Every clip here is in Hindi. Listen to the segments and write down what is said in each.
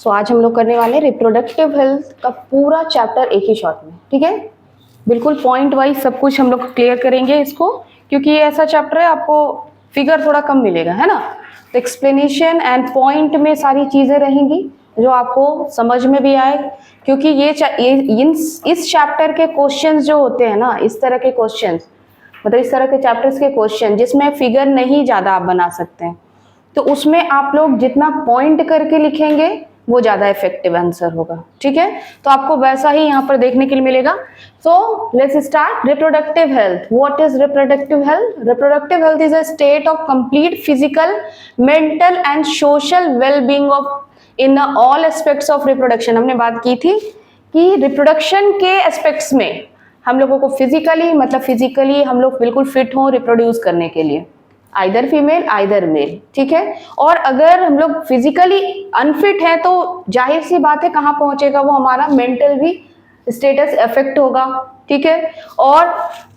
सो आज हम लोग करने वाले हैं रिप्रोडक्टिव हेल्थ का पूरा चैप्टर एक ही शॉट में, ठीक है। बिल्कुल पॉइंट वाइज सब कुछ हम लोग क्लियर करेंगे इसको, क्योंकि ये ऐसा चैप्टर है आपको फिगर थोड़ा कम मिलेगा, है ना। तो एक्सप्लेनेशन एंड पॉइंट में सारी चीजें रहेंगी जो आपको समझ में भी आए, क्योंकि इस चैप्टर के क्वेश्चंस जो होते हैं ना, इस तरह के क्वेश्चंस, मतलब इस तरह के चैप्टर्स के क्वेश्चन जिसमें फिगर नहीं ज्यादा आप बना सकते हैं, तो उसमें आप लोग जितना पॉइंट करके लिखेंगे वो ज्यादा इफेक्टिव आंसर होगा, ठीक है। तो आपको वैसा ही यहाँ पर देखने के लिए मिलेगा। So let's start. Reproductive health, what is reproductive health? Reproductive health is a state of complete physical, mental and social wellbeing of in all aspects of reproduction. हमने बात की थी कि रिप्रोडक्शन के एस्पेक्ट्स में हम लोगों को फिजिकली, मतलब फिजिकली हम लोग बिल्कुल फिट हों रिप्रोड्यूस करने के लिए, आइदर फीमेल आइदर मेल, ठीक है। और अगर हम लोग फिजिकली अनफिट है तो जाहिर सी बात है कहाँ पहुंचेगा वो, हमारा मेंटल भी स्टेटस इफेक्ट होगा, ठीक है। और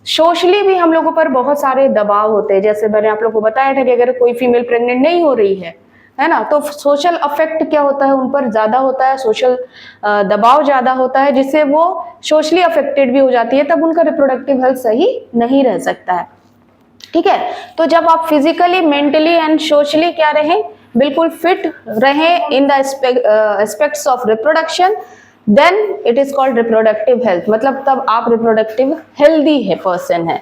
सोशली भी हम लोगों पर बहुत सारे दबाव होते हैं, जैसे मैंने आप लोगों को बताया था कि अगर कोई फीमेल प्रेग्नेंट नहीं हो रही है ना, तो सोशल अफेक्ट क्या होता है, उन पर ज्यादा होता है, सोशल दबाव ज्यादा होता है, जिससे वो सोशली अफेक्टेड भी हो जाती है, तब उनका रिप्रोडक्टिव हेल्थ सही नहीं रह सकता है, ठीक है। तो जब आप फिजिकली, मेंटली एंड सोशली क्या रहें, बिल्कुल फिट रहें in the aspects of reproduction, then it is called reproductive health, मतलब तब आप रिप्रोडक्टिव हेल्दी है पर्सन है।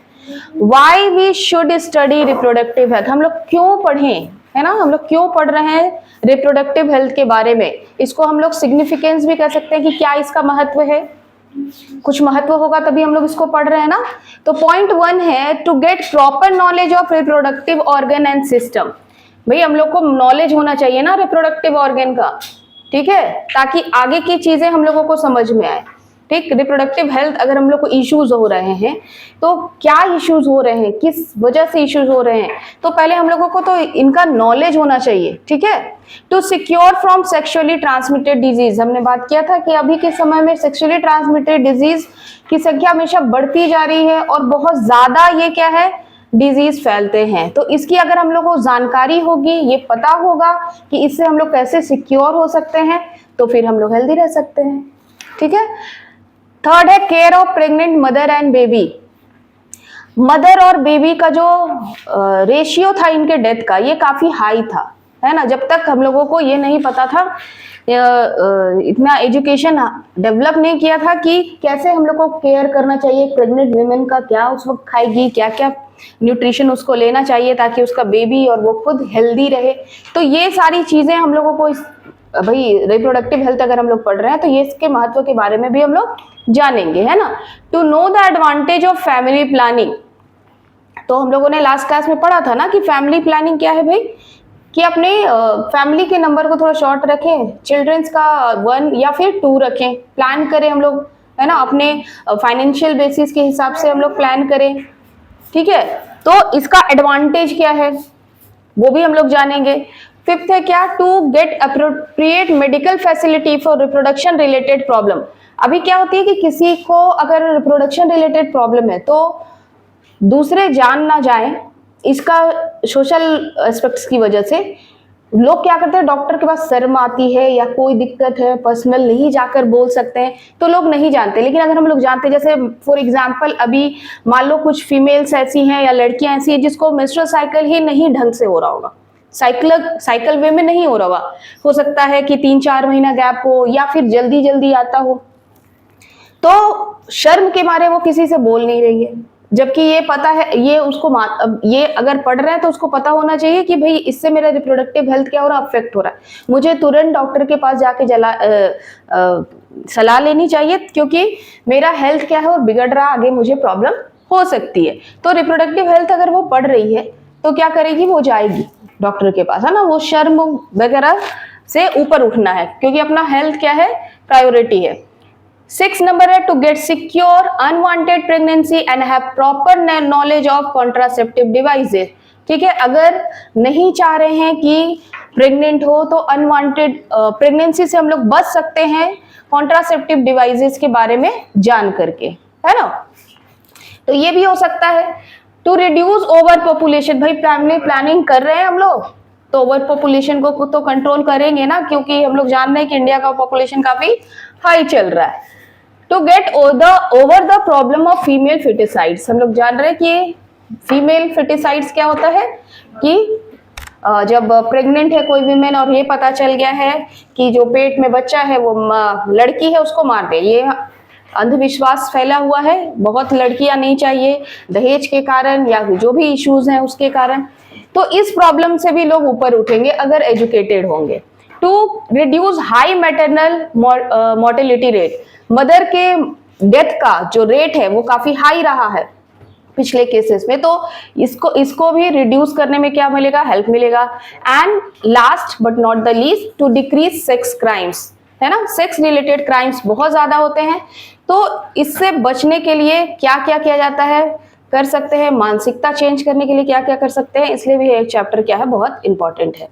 Why we should study reproductive health, हम लोग क्यों पढ़ें, है ना, हम लोग क्यों पढ़ रहे हैं रिप्रोडक्टिव हेल्थ के बारे में। इसको हम लोग सिग्निफिकेंस भी कह सकते हैं कि क्या इसका महत्व है, कुछ महत्व होगा तभी हम लोग इसको पढ़ रहे हैं ना। तो पॉइंट 1 है to get proper knowledge of reproductive organ and system. भाई हम लोग को नॉलेज होना चाहिए ना रिप्रोडक्टिव ऑर्गन का, ठीक है, ताकि आगे की चीजें हम लोगों को समझ में आए, ठीक। रिप्रोडक्टिव हेल्थ अगर हम लोग को इश्यूज हो रहे हैं तो क्या इश्यूज हो रहे हैं, किस वजह से इश्यूज हो रहे हैं, तो पहले हम लोगों को तो इनका नॉलेज होना चाहिए, ठीक है। To secure from sexually transmitted disease, हमने बात किया था कि अभी के समय में सेक्सुअली ट्रांसमिटेड डिजीज की संख्या हमेशा बढ़ती जा रही है और बहुत ज्यादा ये क्या है, डिजीज फैलते हैं। तो इसकी अगर हम लोग को जानकारी होगी, ये पता होगा कि इससे हम लोग कैसे सिक्योर हो सकते हैं, तो फिर हम लोग हेल्दी रह सकते हैं, ठीक है। थर्ड है care of pregnant mother and baby. Mother और बेबी का जो रेशियो था इनके डेथ का, ये काफी हाई था, है ना। जब तक हम लोगों को ये नहीं पता था, इतना एजुकेशन डेवलप नहीं किया था कि कैसे हम लोग को केयर करना चाहिए प्रेग्नेंट वुमेन का, क्या उस वक्त खाएगी, क्या क्या न्यूट्रिशन उसको लेना चाहिए ताकि उसका बेबी और वो खुद हेल्दी रहे। तो ये सारी चीजें हम लोगों को भाई रिप्रोडक्टिव हेल्थ अगर हम लोग पढ़ रहे हैं तो ये इसके महत्व के बारे में भी हम लोग जानेंगे, है ना। To know the advantage of family planning, तो हम लोगों ने लास्ट क्लास में पढ़ा था ना कि फैमिली प्लानिंग क्या है भाई, कि अपने फैमिली के नंबर को थोड़ा शॉर्ट रखें, चिल्ड्रंस का 1 या फिर 2 रखें, प्लान करें हम लोग, है ना, अपने फाइनेंशियल बेसिस के हिसाब से हम लोग प्लान करें, ठीक है। तो इसका एडवांटेज क्या है वो भी हम लोग जानेंगे। फिफ्थ है क्या, to get appropriate medical facility for reproduction related problem. अभी क्या होती है कि किसी को अगर रिप्रोडक्शन रिलेटेड प्रॉब्लम है तो दूसरे जान ना जाए, इसका सोशल एस्पेक्ट्स की वजह से लोग क्या करते हैं, डॉक्टर के पास शर्म आती है या कोई दिक्कत है पर्सनल नहीं जाकर बोल सकते हैं, तो लोग नहीं जानते। लेकिन अगर हम लोग जानते हैं, जैसे फॉर एग्जांपल अभी मान लो कुछ फीमेल्स ऐसी हैं या लड़कियां ऐसी हैं जिसको मेंस्ट्रुअल साइकिल ही नहीं ढंग से हो रहा होगा, साइकिल वे में नहीं हो रहा हो सकता है कि 3-4 महीना गैप हो या फिर जल्दी जल्दी आता हो, तो शर्म के मारे वो किसी से बोल नहीं रही है, जबकि ये पता है, ये उसको ये अगर पढ़ रहे हैं तो उसको पता होना चाहिए कि भाई इससे मेरा रिप्रोडक्टिव हेल्थ क्या हो रहा है, अफेक्ट हो रहा है, मुझे तुरंत डॉक्टर के पास जाके सलाह लेनी चाहिए, क्योंकि मेरा हेल्थ क्या है और बिगड़ रहा, आगे मुझे प्रॉब्लम हो सकती है। तो रिप्रोडक्टिव हेल्थ अगर वो पढ़ रही है तो क्या करेगी, वो जाएगी डॉक्टर के पास, है ना, वो शर्म वगैरह से ऊपर उठना है, क्योंकि अपना हेल्थ क्या है, प्रायोरिटी है। 6 नंबर है to get secure unwanted pregnancy and have proper knowledge of contraceptive devices, ठीक है। अगर नहीं चाह रहे हैं कि प्रेग्नेंट हो तो अनवांटेड प्रेगनेंसी से हम लोग बच सकते हैं कॉन्ट्रासेप्टिव डिवाइसेस के बारे में जान करके, है ना। तो ये भी हो सकता है। टू रिड्यूस ओवर पॉपुलेशन, भाई फैमिली प्लानिंग कर रहे हैं हम लोग, तो ओवर पॉपुलेशन को तो कंट्रोल करेंगे ना, क्योंकि हम लोग जान रहे हैं कि इंडिया का पॉपुलेशन काफी हाई चल रहा है। To get over the problem of female feticides, हम लोग जान रहे हैं कि फीमेल फिटिसाइड्स क्या होता है कि जब प्रेग्नेंट है कोई वीमेन और ये पता चल गया है कि जो पेट में बच्चा है वो लड़की है, उसको मार दे। ये अंधविश्वास फैला हुआ है, बहुत लड़कियां नहीं चाहिए दहेज के कारण या जो भी इश्यूज हैं उसके कारण। तो इस प्रॉब्लम से भी लोग ऊपर उठेंगे अगर एजुकेटेड होंगे। To reduce high maternal mortality rate, mother के डेथ का जो रेट है वो काफी हाई रहा है पिछले केसेस में, तो इसको भी रिड्यूस करने में क्या मिलेगा, हेल्प मिलेगा। And last but not the least, to decrease sex crimes, है ना, सेक्स रिलेटेड क्राइम्स बहुत ज्यादा होते हैं, तो इससे बचने के लिए क्या क्या किया जाता है, कर सकते हैं, मानसिकता चेंज करने के लिए क्या क्या कर सकते हैं, इसलिए भी एक चैप्टर क्या है बहुत इंपॉर्टेंट है।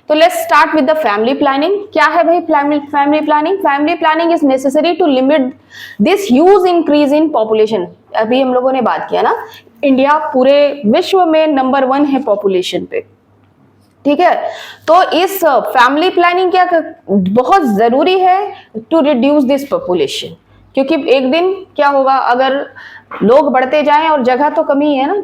तो let's start with the family planning. क्या है भाई family planning? Family planning is necessary to limit this huge increase in population. अभी हम लोगों ने बात किया ना, इंडिया पूरे विश्व में नंबर 1 है पॉपुलेशन पे, ठीक है। तो इस फैमिली प्लानिंग क्या बहुत जरूरी है टू रिड्यूस दिस पॉपुलेशन, क्योंकि एक दिन क्या होगा अगर लोग बढ़ते जाएं और जगह तो कमी है ना,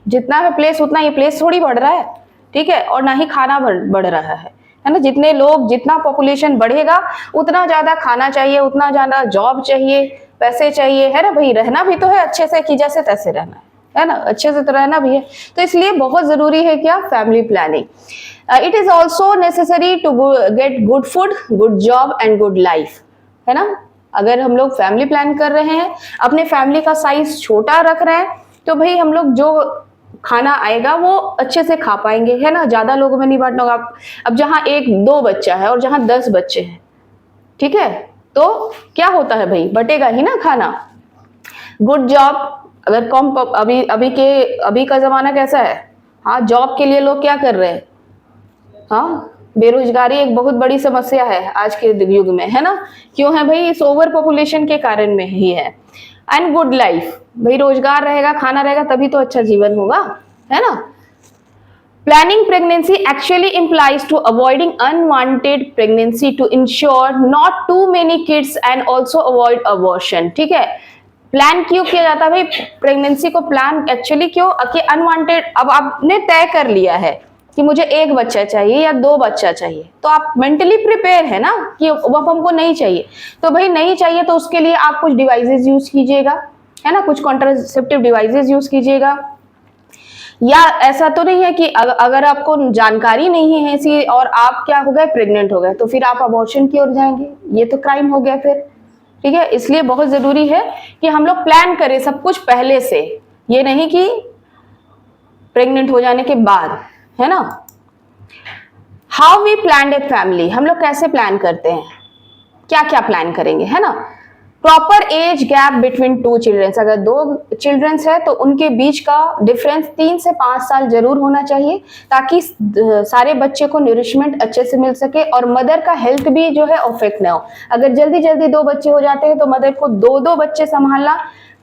जितना है प्लेस उतना ये प्लेस थोड़ी बढ़ रहा है, ठीक है, और ना ही खाना बढ़ रहा है ना। जितने लोग, जितना पॉपुलेशन बढ़ेगा उतना ज्यादा खाना चाहिए, उतना ज्यादा जॉब चाहिए, पैसे चाहिए, है ना भाई। रहना भी तो है अच्छे से, कि जैसे तैसे रहना है ना, अच्छे से तो रहना भी है। तो इसलिए बहुत जरूरी है क्या, family planning. It is also necessary to get good food, good job and good life, है ना। अगर हम लोग फैमिली प्लान कर रहे हैं, अपने फैमिली का साइज छोटा रख रहे हैं, तो भाई हम लोग जो खाना आएगा वो अच्छे से खा पाएंगे, है ना। ज्यादा लोगों में नहीं बांटना होगा। अब जहां 1-2 बच्चा है और जहां 10 बच्चे हैं, ठीक है, तो क्या होता है भाई, बटेगा ही ना खाना। गुड जॉब, अगर कम, अभी का जमाना कैसा है, हाँ, जॉब के लिए लोग क्या कर रहे हैं, हाँ, बेरोजगारी एक बहुत बड़ी समस्या है आज के युग में, है ना। क्यों है भाई, इस ओवर पॉपुलेशन के कारण में ही है। एंड गुड लाइफ, भाई रोजगार रहेगा, खाना रहेगा, तभी तो अच्छा जीवन होगा, है ना। Planning pregnancy actually implies to avoiding unwanted pregnancy to ensure not too many kids and also avoid abortion, ठीक है। प्लान क्यों किया जाता है भाई प्रेगनेंसी को, प्लान एक्चुअली क्यों कि अनवांटेड, अब आपने तय कर लिया है कि मुझे 1 बच्चा चाहिए या 2 बच्चा चाहिए, तो आप मेंटली प्रिपेयर है ना कि अब हमको नहीं चाहिए। तो भाई नहीं चाहिए तो उसके लिए आप कुछ डिवाइसेस यूज कीजिएगा, है ना, कुछ कॉन्ट्रासेप्टिव डिवाइसेस यूज कीजिएगा। या ऐसा तो नहीं है कि अगर आपको जानकारी नहीं है ऐसी और आप क्या हो गए, प्रेग्नेंट हो गए, तो फिर आप अबॉर्शन की ओर जाएंगे, ये तो क्राइम हो गया फिर, ठीक है। इसलिए बहुत जरूरी है कि हम लोग प्लान करें सब कुछ पहले से, ये नहीं कि प्रेग्नेंट हो जाने के बाद, है ना। How we plan a family, हम लोग कैसे प्लान करते हैं, क्या क्या प्लान करेंगे, है ना। Proper age gap between 2 childrens, अगर 2 चिल्ड्रंस है तो उनके बीच का डिफरेंस 3 से 5 साल जरूर होना चाहिए, ताकि सारे बच्चे को न्यूरिशमेंट अच्छे से मिल सके और मदर का हेल्थ भी जो है अफेक्ट ना हो। अगर जल्दी जल्दी 2 बच्चे हो जाते हैं तो मदर को 2-2 बच्चे संभालना,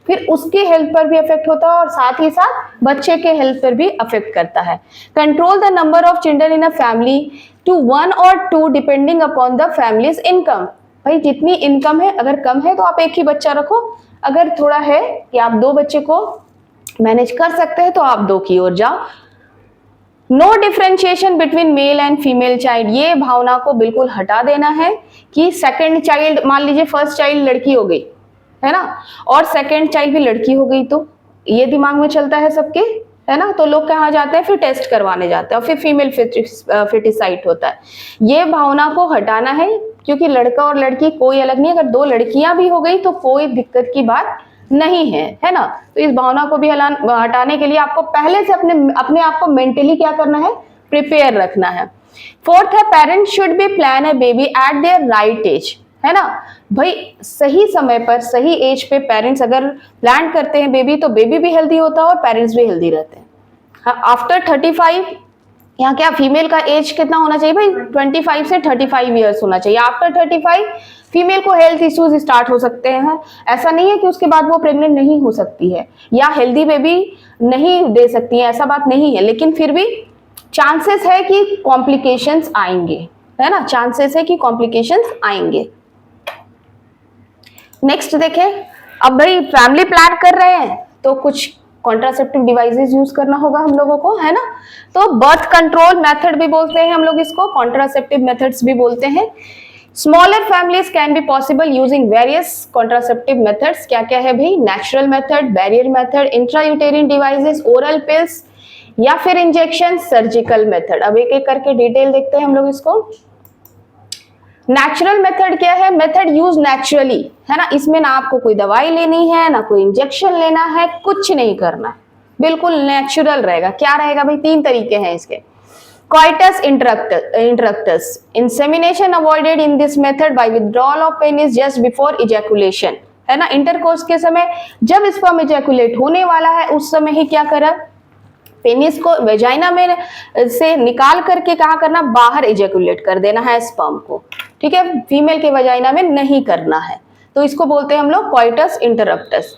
फिर उसके हेल्थ पर भी अफेक्ट होता है और साथ ही साथ बच्चे के हेल्थ पर भी अफेक्ट करता है। Control the number of children in a family to 1 or 2 depending upon the family's income. भाई जितनी इनकम है, अगर कम है तो आप 1 ही बच्चा रखो, अगर थोड़ा है कि आप 2 बच्चे को मैनेज कर सकते हैं तो आप 2 की ओर जाओ। No differentiation between male and female child, ये भावना को बिल्कुल हटा देना है कि सेकंड चाइल्ड, मान लीजिए फर्स्ट चाइल्ड लड़की हो गई, है ना, और सेकंड चाइल्ड भी लड़की हो गई, तो ये दिमाग में चलता है सबके, है ना। तो लोग कहाँ जाते हैं, फिर टेस्ट करवाने जाते हैं और फिर फीमेल फिटिसाइड होता है। ये भावना को हटाना है, क्योंकि लड़का और लड़की कोई अलग नहीं, अगर 2 लड़कियां भी हो गई तो कोई दिक्कत की बात नहीं है, है ना। तो इस भावना को भी हटाने के लिए आपको पहले से अपने आप को मेंटली क्या करना है, प्रिपेयर रखना है। 4th है, parents should be plan a baby at their right age, है ना। भाई सही समय पर, सही एज पे पेरेंट्स अगर प्लान करते हैं बेबी, तो बेबी भी हेल्दी होता है और पेरेंट्स भी हेल्दी रहते हैं। हाँ, आफ्टर 35, यहाँ क्या फीमेल का एज कितना होना चाहिए भाई, 25 से 35 ईयर्स होना चाहिए। आफ्टर 35 फीमेल को हेल्थ इश्यूज स्टार्ट हो सकते हैं। ऐसा नहीं है कि उसके बाद वो प्रेग्नेंट नहीं हो सकती है या हेल्दी बेबी नहीं दे सकती है, ऐसा बात नहीं है, लेकिन फिर भी चांसेस है कि कॉम्प्लिकेशंस आएंगे, है ना, चांसेस है कि कॉम्प्लिकेशंस आएंगे। नेक्स्ट देखें, अब भाई फैमिली प्लान कर रहे हैं तो कुछ कॉन्ट्रासेप्टिव डिवाइसेस यूज करना होगा हम लोगों को, है ना। तो बर्थ कंट्रोल मेथड भी बोलते हैं हम लोग इसको, कॉन्ट्रासेप्टिव मेथड्स भी बोलते हैं। Smaller families can be possible using various contraceptive methods. क्या क्या है भाई? Natural method, barrier method, intrauterine devices, oral pills या फिर इंजेक्शन, सर्जिकल मेथड। अब एक एक करके डिटेल देखते हैं हम लोग इसको। नेचुरल मेथड क्या है? मेथड यूज नेचुरली, है ना, इसमें ना आपको कोई दवाई लेनी है, ना कोई इंजेक्शन लेना है, कुछ नहीं करना, बिल्कुल नेचुरल रहेगा। क्या रहेगा भाई? 3 तरीके हैं इसके। Coitus interruptus. Insemination avoided in this method by withdrawal of penis just before ejaculation. है ना, इंटरकोर्स के समय जब स्पर्म इजैकुलेट होने वाला है उस समय ही क्या करा? पेनिस को वेजाइना में से निकाल करके कहाँ करना? बाहर इजैकुलेट कर देना है स्पर्म को, ठीक है, फीमेल के वेजाइना में नहीं करना है। तो इसको बोलते हैं हम लोग coitus interruptus.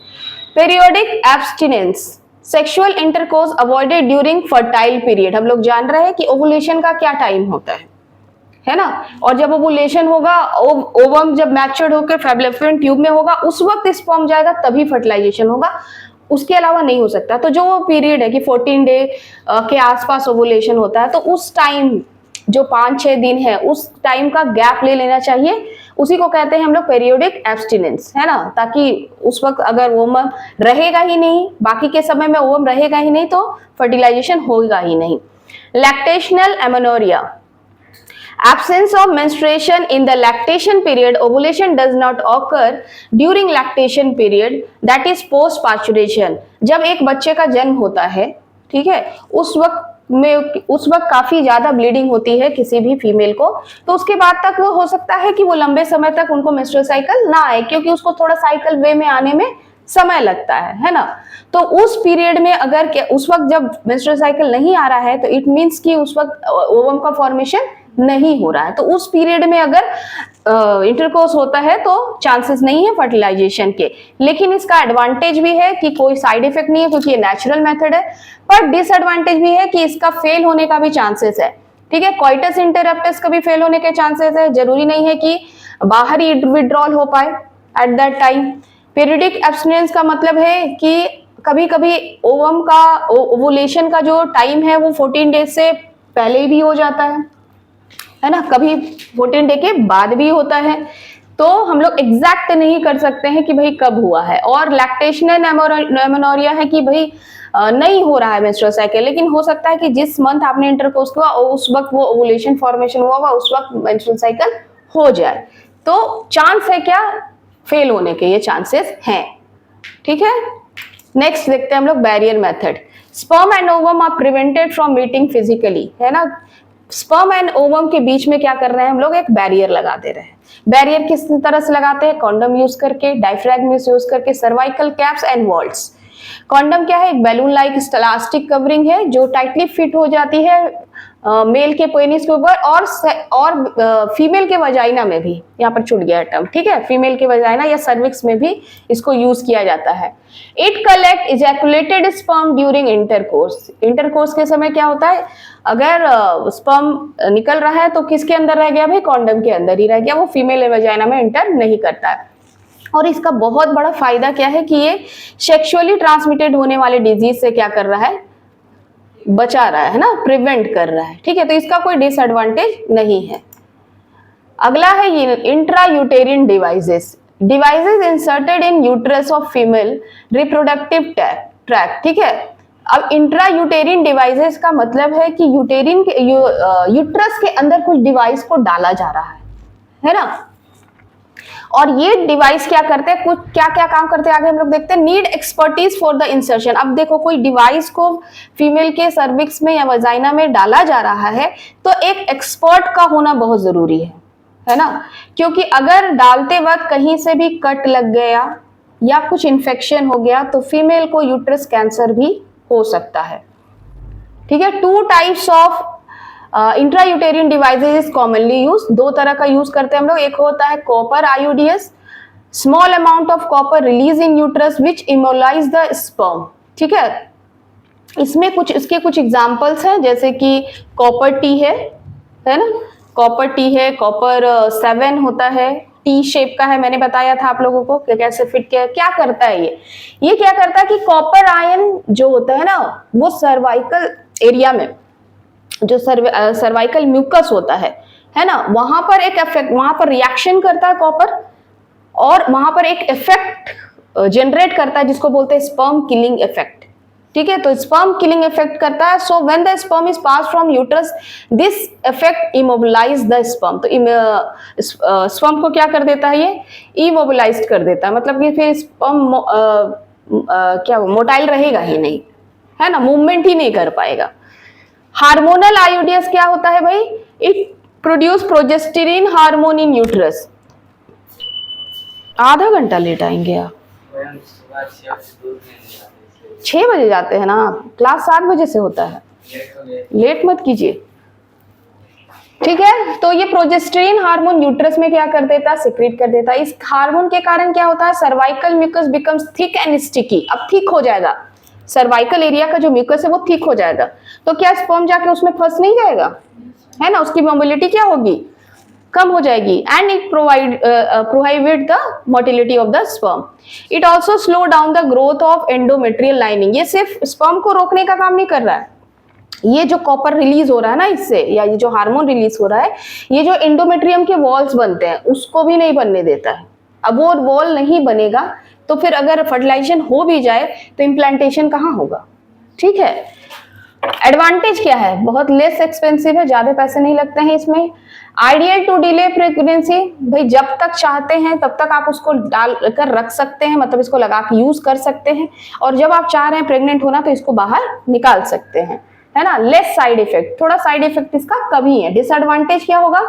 Periodic abstinence. Sexual intercourse avoided during fertile period. हम लोग जान रहे हैं कि ओवुलेशन का क्या टाइम होता है ना, और जब ओवुलेशन होगा, ओवम जब मैच्योर्ड होकर फैलोपियन ट्यूब में होगा उस वक्त स्पर्म जाएगा, तभी फर्टिलाइजेशन होगा, उसके अलावा नहीं हो सकता। तो जो वो पीरियड है कि 14 डे के आसपास ओवुलेशन होता है, तो उस टाइम जो 5-6 दिन है उस टाइम का गैप ले लेना चाहिए, उसी को कहते हैं हम लोग पेरियोडिक एब्स्टिनेंस, है ना, ताकि उस वक्त अगर ओवम रहेगा ही नहीं, बाकी के समय में ओवम रहेगा ही नहीं, तो फर्टिलाइजेशन होगा ही नहीं। Lactational amenorrhea. Absence of menstruation in the lactation period, ovulation does not occur during lactation period, that is post parturition. जब एक बच्चे का जन्म होता है, ठीक है, उस वक्त काफी ज्यादा ब्लीडिंग होती है किसी भी फीमेल को, तो उसके बाद तक वो हो सकता है कि वो लंबे समय तक उनको मेंस्ट्रुअल साइकिल ना आए, क्योंकि उसको थोड़ा साइकिल वे में आने में समय लगता है ना। तो उस पीरियड में अगर उस वक्त जब मेंस्ट्रुअल साइकिल नहीं आ रहा है, तो इट मींस कि उस वक्त ओवम का फॉर्मेशन नहीं हो रहा है। तो उस पीरियड में अगर इंटरकोर्स होता है तो चांसेस नहीं है फर्टिलाइजेशन के। लेकिन इसका एडवांटेज भी है कि कोई साइड इफेक्ट नहीं है, क्योंकि ये नेचुरल मेथड है, पर डिसएडवांटेज भी है कि इसका फेल होने का भी चांसेस है, ठीक है। कॉइटस इंटररप्टस का भी फेल होने के चांसेस है, जरूरी नहीं है कि बाहर ही विड्रॉल हो पाए at that time. Periodic abstinence का मतलब है कि कभी कभी ओवम का ओवुलेशन का जो टाइम है वो 14 डेज से पहले भी हो जाता है ना, कभी 14 डे के बाद भी होता है, तो हम लोग एग्जैक्ट नहीं कर सकते हैं कि भाई कब हुआ है। और लैक्टेशनल एमेनोरिया है कि भाई नहीं हो रहा है मेंस्ट्रुअल साइकिल, लेकिन हो सकता है कि जिस मंथ आपने इंटरकोर्स किया उस वक्त वो ओवुलेशन फॉर्मेशन हुआ होगा, उस वक्त मेंस्ट्रुअल साइकिल हो जाए, तो चांस है क्या फेल होने के? ये चांसेस हैं, ठीक है। नेक्स्ट देखते हैं हम लोग barrier method. Sperm and ovum are prevented from meeting physically, है ना। स्पर्म एंड ओवम के बीच में क्या कर रहे हैं हम लोग? एक बैरियर लगा दे रहे हैं। बैरियर किस तरह से लगाते हैं? कॉन्डम यूज करके, डायफ्रैगम यूज करके, cervical caps and vaults. Condom क्या है? एक बैलून लाइक इलास्टिक कवरिंग है जो टाइटली फिट हो जाती है मेल के पेनिस के ऊपर और फीमेल के वजाइना में भी, यहाँ पर छूट गया टर्म, ठीक है, फीमेल के वजाइना या सर्विक्स में भी इसको यूज किया जाता है। It collect ejaculated sperm during intercourse. Intercourse के समय क्या होता है? अगर स्पर्म निकल रहा है तो किसके अंदर रह गया भाई? कॉन्डम के अंदर ही रह गया, वो फीमेल वजाइना में इंटर नहीं करता है। और इसका बहुत बड़ा फायदा क्या है कि ये सेक्सुअली ट्रांसमिटेड होने वाले डिजीज से क्या कर रहा है? बचा रहा है ना, प्रिवेंट कर रहा है, ठीक है। तो इसका कोई डिसएडवांटेज नहीं है। अगला है ये intrauterine devices. Devices inserted in uterus of female reproductive tract, ठीक है। अब इंट्रायूटेरिन डिवाइसेस का मतलब है कि यूट्रस के अंदर कुछ डिवाइस को डाला जा रहा है ना। और ये डिवाइस क्या करते हैं, कुछ क्या क्या काम करते हैं आगे हम लोग देखते हैं। Need expertise for the insertion. अब देखो, कोई डिवाइस को फीमेल के सर्विक्स में या वजाइना में डाला जा रहा है तो एक एक्सपर्ट का होना बहुत जरूरी है ना, क्योंकि अगर डालते वक्त कहीं से भी कट लग गया या कुछ इन्फेक्शन हो गया तो फीमेल को यूट्रस कैंसर भी हो सकता है, ठीक है। 2 types of intrauterine devices is commonly use. 2 तरह का यूज करते हैं हम लोग। एक होता है copper IUDs, small amount of copper release in uterus which immobilise the sperm, ठीक है। इसमें कुछ इसके कुछ एग्जांपल्स हैं, जैसे कि कॉपर टी है ना, कॉपर टी है, कॉपर 7 होता है, टी शेप का है, मैंने बताया था आप लोगों को कि कैसे फिट किया। क्या करता है ये क्या करता है कि कॉपर आयन जो होता है ना, वो सर्वाइकल एरिया में जो सर्वाइकल म्यूकस होता है ना, वहां पर एक इफेक्ट, वहां पर रिएक्शन करता है कॉपर, और वहां पर एक इफेक्ट जनरेट करता है जिसको बोलते हैं स्पर्म किलिंग इफेक्ट। ठीक है, तो स्पर्म किलिंग इफेक्ट करता है। So when the sperm is pass from uterus, this effect immobilise the sperm. तो स्पर्म को क्या कर देता है, ये इमोबिलाइज कर देता है, मतलब कि फिर स्पर्म क्या मोटाइल रहेगा ही नहीं, है ना, मूवमेंट ही नहीं कर पाएगा। हार्मोनल आयोडीज क्या होता है भाई, it produce progesterone hormone in uterus. आधा घंटा लेट आएंगे आप, 6 बजे जाते हैं ना, क्लास 7 बजे से होता है, लेट मत कीजिए। ठीक है, तो ये प्रोजेस्टेरिन हार्मोन यूट्रस में क्या कर देता है, सिक्रीट कर देता है। इस हार्मोन के कारण क्या होता है, cervical mucus becomes thick and sticky. अब थिक हो जाएगा, सर्वाइकल एरिया का जो म्यूकस है वो थिक हो जाएगा, तो क्या स्पर्म जाके उसमें फंस नहीं जाएगा, है ना, उसकी मोबिलिटी क्या होगी, कम हो जाएगी। And it prohibit the motility of the sperm. It also slow down the growth of endometrial lining. ये सिर्फ स्पर्म को रोकने का काम नहीं कर रहा है, ये जो कॉपर रिलीज हो रहा है ना इससे, या ये जो हार्मोन रिलीज हो रहा है, ये जो एंडोमेट्रियम के वॉल्स बनते हैं उसको भी नहीं बनने देता है। अब वो वॉल नहीं बनेगा तो फिर अगर फर्टिलाइजेशन हो भी जाए तो इम्प्लांटेशन कहाँ होगा। ठीक है, एडवांटेज क्या है, बहुत लेस एक्सपेंसिव है, ज्यादा पैसे नहीं लगते हैं इसमें। आइडियल टू डिले प्रेगनेंसी, भाई जब तक चाहते हैं तब तक आप उसको डाल कर रख सकते हैं, मतलब इसको लगा के यूज कर सकते हैं, और जब आप चाह रहे हैं प्रेग्नेंट होना तो इसको बाहर निकाल सकते हैं, है ना। लेस साइड इफेक्ट, थोड़ा साइड इफेक्ट इसका कम ही है। डिसएडवांटेज क्या होगा,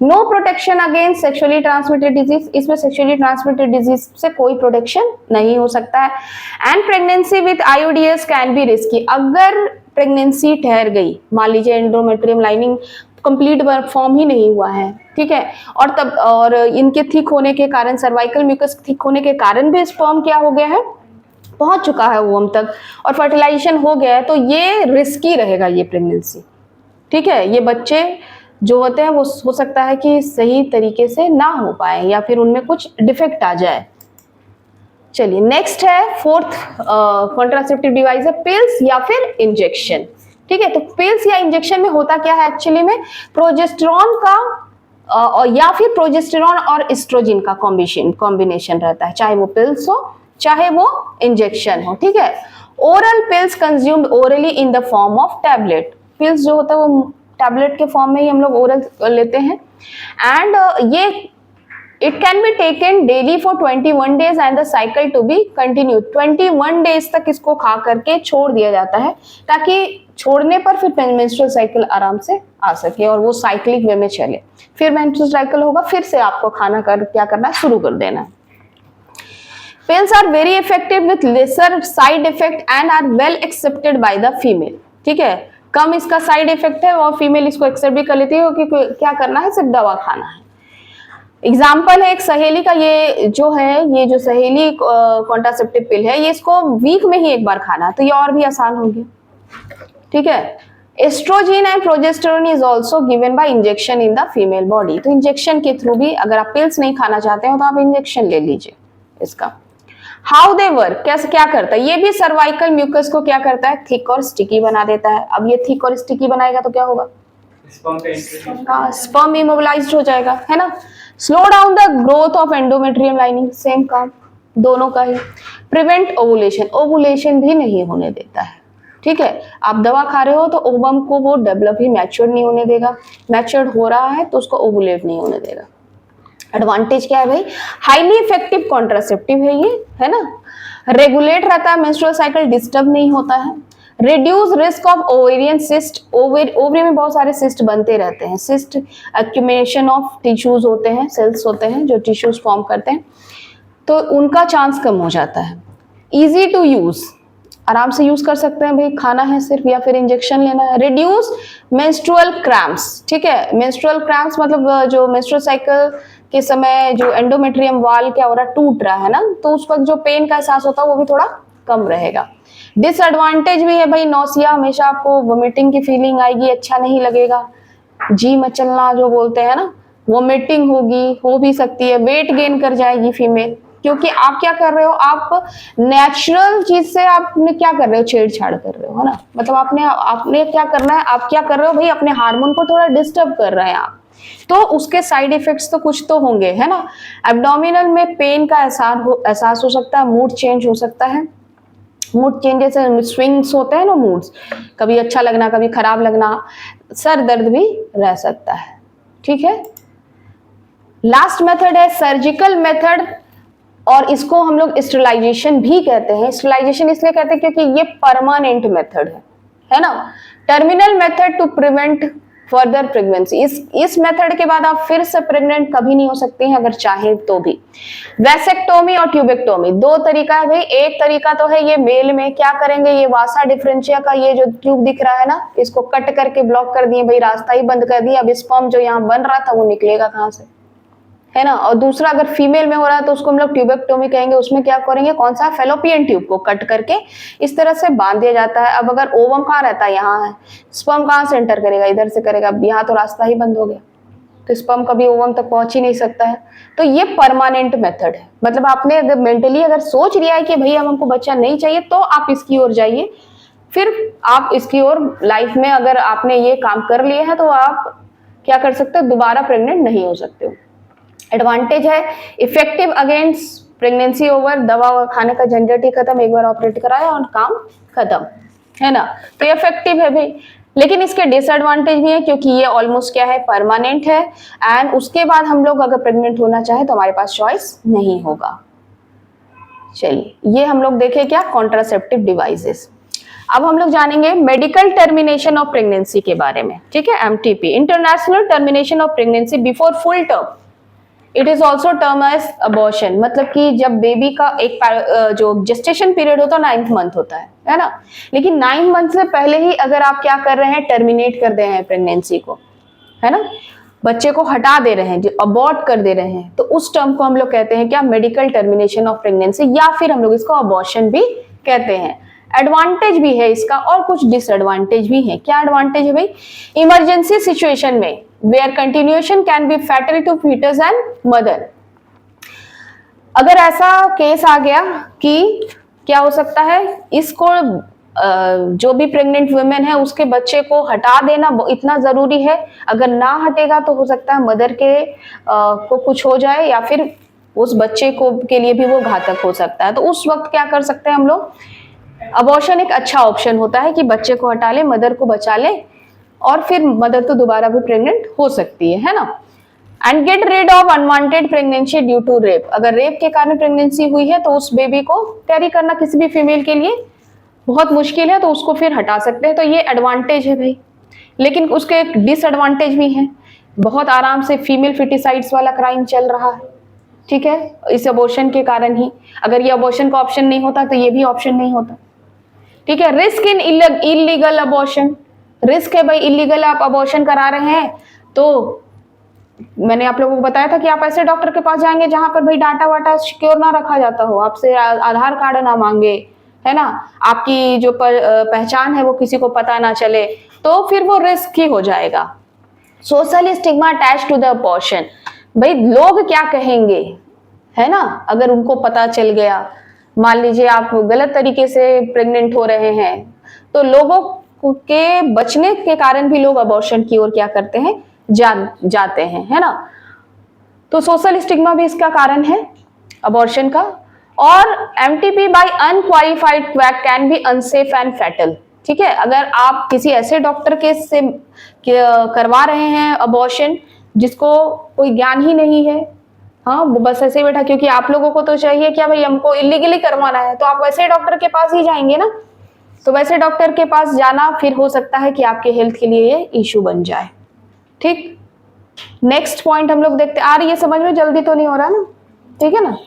no protection against sexually transmitted disease, इसमें सेक्सुअली ट्रांसमिटेड डिजीज से कोई प्रोटेक्शन नहीं हो सकता है। And pregnancy with IUDs can be risky, अगर प्रेगनेंसी ठहर गई, मान लीजिए एंडोमेट्रियम लाइनिंग कंप्लीट फॉर्म ही नहीं हुआ है, ठीक है, और इनके थिक होने के कारण, सर्वाइकल म्यूकस थिक होने के कारण भी स्पर्म क्या हो गया है, पहुंच चुका है ओवम तक, और फर्टिलाइजेशन हो गया है, तो ये रिस्की रहेगा ये प्रेगनेंसी। ठीक है, ये बच्चे जो होते हैं वो हो सकता है कि सही तरीके से ना हो पाए, या फिर उनमें कुछ डिफेक्ट आ जाए। चलिए नेक्स्ट है, फोर्थ कॉन्ट्रासेप्टिव डिवाइस है पिल्स या फिर इंजेक्शन। ठीक है, तो पिल्स या इंजेक्शन में होता क्या है एक्चुअली में, प्रोजेस्टेरॉन का या फिर प्रोजेस्टेरॉन और एस्ट्रोजन का कॉम्बिनेशन रहता है, चाहे वो पिल्स हो चाहे वो इंजेक्शन हो। ठीक है, oral pills consumed orally in the form of tablet, pills जो होता है वो टैबलेट के फॉर्म में ही हम लोग ओरल लेते हैं। एंड ये it can be taken daily for 21 days and the cycle to be continue. 21 days तक इसको खा करके छोड़ दिया जाता है, ताकि छोड़ने पर फिर मेंस्ट्रुअल साइकिल आराम से आ सके और वो साइक्लिक वे में चले। फिर मेंस्ट्रुअल साइकिल होगा, फिर से आपको खाना क्या करना है, शुरू कर देना है। Pills are very effective with lesser side effect and are well accepted by the female। ठीक है, कम इसका साइड इफेक्ट है और फीमेल इसको एक्सेप्ट भी कर लेती है, क्योंकि क्या करना है, सिर्फ दवा खाना है। एग्जाम्पल है एक सहेली का, ये जो है, ये जो सहेली कॉन्ट्रासेप्टिव पिल है, ये इसको वीक में ही एक बार खाना है, तो ये और भी आसान हो गया। ठीक है, estrogen and progesterone is also given by injection in the female body. तो इंजेक्शन के थ्रू भी, अगर आप पिल्स नहीं खाना चाहते हो तो आप इंजेक्शन ले लीजिए इसका। हाउ दे वर्क, कैसे क्या करता है, ये भी सर्वाइकल म्यूकस को क्या करता है, थिक और स्टिकी बना देता है। अब ये थिक और स्टिकी बनाएगा तो क्या होगा, स्पर्म इमोबिलाइज्ड हो जाएगा, है ना। Slow down the growth of endometrium lining, same काम दोनों का ही। प्रिवेंट ओवुलेशन, ओवुलेशन भी नहीं होने देता है। ठीक है, आप दवा खा रहे हो तो ओवम को वो डेवलप ही मैच्योर नहीं होने देगा, मैच्योर हो रहा है तो उसको ओवुलेट नहीं होने देगा। एडवांटेज क्या है भाई, हाईली इफेक्टिव कॉन्ट्रासेप्टिव है ये, है ना। रेगुलेट रहता है, मेंस्ट्रुअल साइकिल डिस्टर्ब नहीं होता है। Reduce risk of ovarian cyst, ovary में बहुत सारे सिस्ट बनते रहते हैं, सिस्ट एक्यूमुलेशन ऑफ टिश्यूज होते हैं, सेल्स होते हैं जो टिश्यूज फॉर्म करते हैं, तो उनका चांस कम हो जाता है। इजी टू यूज, आराम से यूज कर सकते हैं भाई, खाना है सिर्फ या फिर इंजेक्शन लेना है। रिड्यूस मेंस्ट्रुअल क्रैम्प्स, ठीक है, मेंस्ट्रुअल क्रैम्प्स मतलब जो मेंस्ट्रुअल साइकिल के समय जो एंडोमेट्रियम वाल क्या हो रहा है, टूट रहा है ना, तो उस वक्त जो पेन का एहसास होता है वो भी थोड़ा कम रहेगा। डिसएडवांटेज भी है भाई, नौसिया, हमेशा आपको वोमिटिंग की फीलिंग आएगी, अच्छा नहीं लगेगा, जी मचलना जो बोलते हैं ना, वोमिटिंग होगी, हो भी सकती है, वेट गेन कर जाएगी फीमेल, क्योंकि आप क्या कर रहे हो, आप नेचुरल चीज से आपने क्या कर रहे हो, छेड़छाड़ कर रहे हो, है ना, मतलब आपने क्या करना है, आप क्या कर रहे हो भाई, अपने हार्मोन को थोड़ा डिस्टर्ब कर रहे हैं आप, तो उसके साइड इफेक्ट्स तो कुछ तो होंगे, है ना। एब्डोमिनल में पेन का एहसास हो सकता है, मूड चेंज हो सकता है, मूड चेंजेस स्विंग्स होते हैं ना मूड्स, कभी अच्छा लगना कभी खराब लगना, सर दर्द भी रह सकता है, ठीक है। लास्ट मेथड है सर्जिकल मेथड, और इसको हम लोग स्टेरिलाइजेशन भी कहते हैं। स्टेरिलाइजेशन इसलिए कहते हैं क्योंकि ये परमानेंट मेथड है ना। Terminal method to prevent further pregnancy, इस मेथड के बाद आप फिर से प्रेग्नेंट कभी नहीं हो सकते हैं अगर चाहें तो भी। वैसेक्टोमी और ट्यूबेक्टोमी, दो तरीका है भाई। एक तरीका तो है ये मेल में क्या करेंगे, ये वासा डिफरेंशिया का ये जो ट्यूब दिख रहा है ना, इसको कट करके ब्लॉक कर दिए भाई, रास्ता ही बंद कर दिया, अब स्पर्म जो यहाँ बन रहा था वो निकलेगा कहाँ से, है ना। और दूसरा अगर फीमेल में हो रहा है तो उसको हम लोग ट्यूबेक्टोमी कहेंगे, उसमें क्या करेंगे, कौन सा, फेलोपियन ट्यूब को कट करके इस तरह से बांध दिया जाता है। अब अगर ओवम कहाँ रहता है, यहाँ है, स्पर्म कहाँ से एंटर करेगा, इधर से करेगा, अब यहाँ तो रास्ता ही बंद हो गया, तो स्पर्म कभी ओवम तक पहुंच ही नहीं सकता है। तो ये परमानेंट मेथड है, मतलब आपने अगर मेंटली अगर सोच लिया है कि भैया हमको बच्चा नहीं चाहिए, तो आप इसकी ओर जाइए, फिर आप इसकी ओर लाइफ में अगर आपने ये काम कर लिए हैं तो आप क्या कर सकते हो, दोबारा प्रेग्नेंट नहीं हो सकते हो। एडवांटेज है इफेक्टिव अगेंस्ट प्रेगनेंसी ओवर, दवा खाने का झंझट ही खत्म, एक बार ऑपरेट कराया और काम खत्म, है ना। तो ये इफेक्टिव है भाई, लेकिन इसके डिसएडवांटेज भी है क्योंकि ये ऑलमोस्ट क्या है, परमानेंट है, एंड उसके बाद हम लोग अगर प्रेग्नेंट होना चाहे तो हमारे पास चॉइस नहीं होगा। चलिए ये हम लोग देखें क्या, कॉन्ट्रासेप्टिव डिवाइसेस। अब हम लोग जानेंगे मेडिकल टर्मिनेशन ऑफ प्रेगनेंसी के बारे में, ठीक है, MTP, international termination of pregnancy before full term, it is also term as abortion. मतलब कि जब बेबी का एक जो जेस्टेशन पीरियड होता है 9th मंथ होता है ना, लेकिन 9th मंथ से पहले ही अगर आप क्या कर रहे हैं, टर्मिनेट कर दे रहे हैं प्रेगनेंसी को, है ना, बच्चे को हटा दे रहे हैं, जो अबॉर्ट कर दे रहे हैं, तो उस टर्म को हम लोग कहते हैं क्या, मेडिकल टर्मिनेशन ऑफ प्रेगनेंसी, या फिर हम लोग इसको अबॉर्शन भी कहते हैं। एडवांटेज भी है इसका और कुछ डिसएडवांटेज भी है। क्या एडवांटेज है भाई, इमरजेंसी सिचुएशन में where continuation can be fatal to fetus and mother, अगर ऐसा केस आ गया कि क्या हो सकता है, इसको जो भी प्रेग्नेंट वुमेन है उसके बच्चे को हटा देना इतना जरूरी है, अगर ना हटेगा तो हो सकता है मदर के को कुछ हो जाए, या फिर उस बच्चे को के लिए भी वो घातक हो सकता है। तो उस वक्त क्या कर सकते हैं हम लोग, अबॉर्शन एक अच्छा ऑप्शन होता है कि बच्चे को हटा ले, मदर को बचा ले, और फिर मदर तो दोबारा भी प्रेग्नेंट हो सकती है ना। And get rid of unwanted pregnancy due to rape, अगर रेप के कारण प्रेगनेंसी हुई है तो उस बेबी को कैरी करना किसी भी फीमेल के लिए बहुत मुश्किल है, तो उसको फिर हटा सकते हैं। तो ये एडवांटेज है भाई, लेकिन उसके एक डिसएडवांटेज भी है, बहुत आराम से फीमेल फिटिसाइड्स वाला क्राइम चल रहा है, ठीक है, इस अबॉर्शन के कारण ही। अगर ये अबॉर्शन का ऑप्शन नहीं होता तो ये भी ऑप्शन नहीं होता, ठीक है। Risk in illegal abortion, risk है भाई, इलीगल आप अबॉर्शन करा रहे हैं तो मैंने आप लोगों को बताया था कि आप ऐसे डॉक्टर के पास जाएंगे जहां पर भाई डाटा वाटा सिक्योर ना रखा जाता हो, आपसे आधार कार्ड ना मांगे, है ना, आपकी जो पहचान है वो किसी को पता ना चले, तो फिर वो रिस्क ही हो जाएगा। Social stigma attach to the abortion, भाई लोग क्या कहेंगे, है ना, अगर उनको पता चल गया, मान लीजिए आप गलत तरीके से प्रेग्नेंट हो रहे हैं, तो लोगों के बचने के कारण भी लोग अबॉर्शन की ओर क्या करते हैं, जाते हैं, है ना। तो सोशल स्टिग्मा भी इसका कारण है अबॉर्शन का। और MTP by unqualified quack can be unsafe and fatal, ठीक है। अगर आप किसी ऐसे डॉक्टर के से करवा रहे हैं अबॉर्शन जिसको कोई ज्ञान ही नहीं है, हाँ वो बस ऐसे ही बैठा, क्योंकि आप लोगों को तो चाहिए क्या भाई, हमको इलीगली करवाना है, तो आप वैसे डॉक्टर के पास ही जाएंगे ना, तो वैसे डॉक्टर के पास जाना फिर हो सकता है कि आपके हेल्थ के लिए ये इशू बन जाए, ठीक। नेक्स्ट पॉइंट हम लोग देखते, आ रही है समझ में, जल्दी तो नहीं हो रहा ना, ठीक है ना।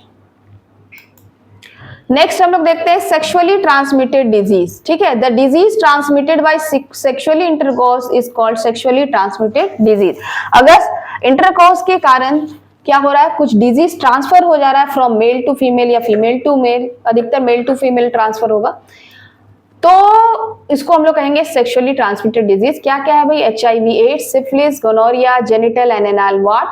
नेक्स्ट हम लोग देखते हैं सेक्सुअली ट्रांसमिटेड डिजीज, ठीक है। The disease transmitted by sexually intercourse is called sexually transmitted disease. अगर इंटरकोर्स के कारण क्या हो रहा है, कुछ डिजीज ट्रांसफर हो जा रहा है फ्रॉम मेल टू फीमेल या फीमेल टू मेल, अधिकतर मेल टू फीमेल ट्रांसफर होगा, तो इसको हम लोग कहेंगे सेक्सुअली ट्रांसमिटेड डिजीज। क्या क्या है भाई, HIV, AIDS, syphilis, gonorrhoea, genital and anal wart,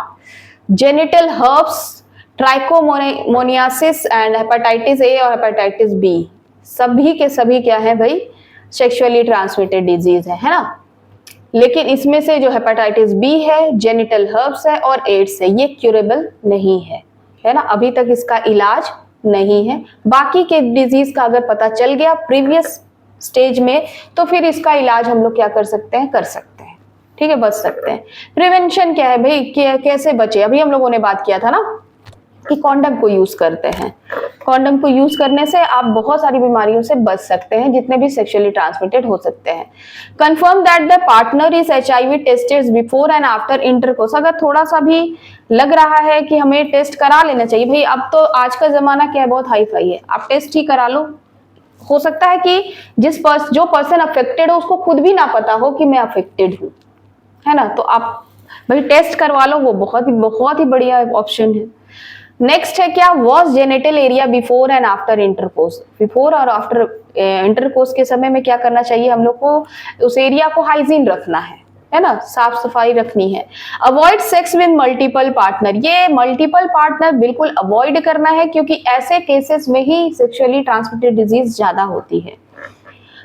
genital herpes, trichomoniasis and hepatitis A और हेपेटाइटिस B, सभी के सभी क्या है भाई, सेक्सुअली ट्रांसमिटेड डिजीज है ना। लेकिन इसमें से जो हेपेटाइटिस B है, जेनिटल हर्ब्स है और एड्स है, ये क्यूरेबल नहीं है ना, अभी तक इसका इलाज नहीं है। बाकी के डिजीज का अगर पता चल गया प्रीवियस स्टेज में, तो फिर इसका इलाज हम लोग क्या कर सकते हैं, कर सकते हैं, ठीक है, बच सकते हैं। प्रिवेंशन क्या है भाई, कैसे बचे, अभी हम लोगों ने बात किया था ना कि कॉन्डम को यूज करते हैं। कॉन्डम को यूज करने से आप बहुत सारी बीमारियों से बच सकते हैं, जितने भी सेक्सुअली ट्रांसमिटेड हो सकते हैं। Confirm that the partner is HIV tested before and after intercourse, अगर थोड़ा सा भी लग रहा है कि हमें टेस्ट करा लेना चाहिए भाई, अब तो आज का जमाना क्या है, बहुत हाई फाई है, आप टेस्ट ही करा लो। हो सकता है कि जो पर्सन अफेक्टेड हो उसको खुद भी ना पता हो कि मैं अफेक्टेड हूँ, है ना, तो आप भाई टेस्ट करवा लो, वो बहुत ही बढ़िया ऑप्शन है। नेक्स्ट है क्या, wash genital area before and after intercourse, before और आफ्टर इंटरकोर्स के समय में क्या करना चाहिए हम लोग को, उस एरिया को हाइजीन रखना है ना, साफ सफाई रखनी है। Avoid sex with multiple partner, ये मल्टीपल पार्टनर बिल्कुल अवॉइड करना है, क्योंकि ऐसे केसेस में ही सेक्सुअली ट्रांसमिटेड डिजीज ज्यादा होती है।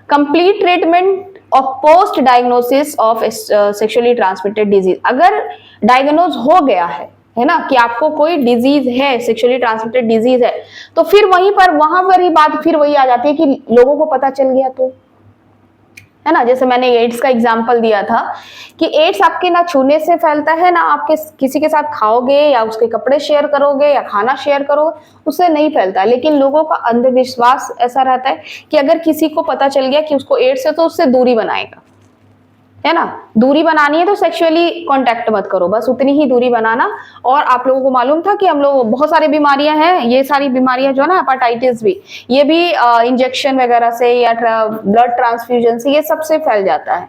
Complete treatment of post diagnosis of sexually transmitted disease, अगर डायग्नोज हो गया है ना कि आपको कोई डिजीज है, सेक्सुअली ट्रांसमिटेड डिजीज है, तो फिर वहां पर ही बात फिर वही आ जाती है कि लोगों को पता चल गया तो, है ना। जैसे मैंने एड्स का एग्जांपल दिया था कि एड्स आपके ना छूने से फैलता है, ना आपके किसी के साथ खाओगे या उसके कपड़े शेयर करोगे या खाना शेयर करोगे, उससे नहीं फैलता। लेकिन लोगों का अंधविश्वास ऐसा रहता है कि अगर किसी को पता चल गया कि उसको एड्स है तो उससे दूरी बनाएगा, है ना। दूरी बनानी है तो सेक्सुअली कांटेक्ट मत करो, बस उतनी ही दूरी बनाना। और आप लोगों को मालूम था कि हम लोग बहुत सारी बीमारियां हैं, ये सारी बीमारियां जो है ना, हेपेटाइटिस भी, ये भी इंजेक्शन वगैरह से या ब्लड ट्रांसफ्यूजन से, ये सबसे फैल जाता है।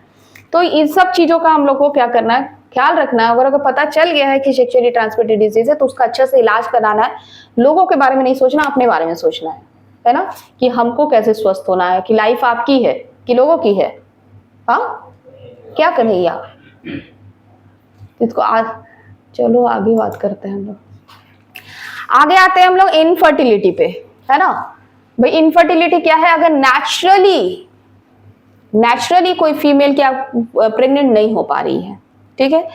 तो इन सब चीजों का हम लोग को क्या करना है, ख्याल रखना है। अगर पता चल गया है कि सेक्सुअली ट्रांसमिटेड डिजीज है तो उसका अच्छे से इलाज कराना है। लोगों के बारे में नहीं सोचना, अपने बारे में सोचना है ना, कि हमको कैसे स्वस्थ होना है, कि लाइफ आपकी है कि लोगों की है। हाँ, क्या कन्हैया, इसको चलो आगे बात करते हैं हम लोग। आगे आते हैं हम लोग इनफर्टिलिटी पे, है ना। भाई इनफर्टिलिटी क्या है, अगर नेचुरली कोई फीमेल क्या प्रेग्नेंट नहीं हो पा रही है, ठीक है,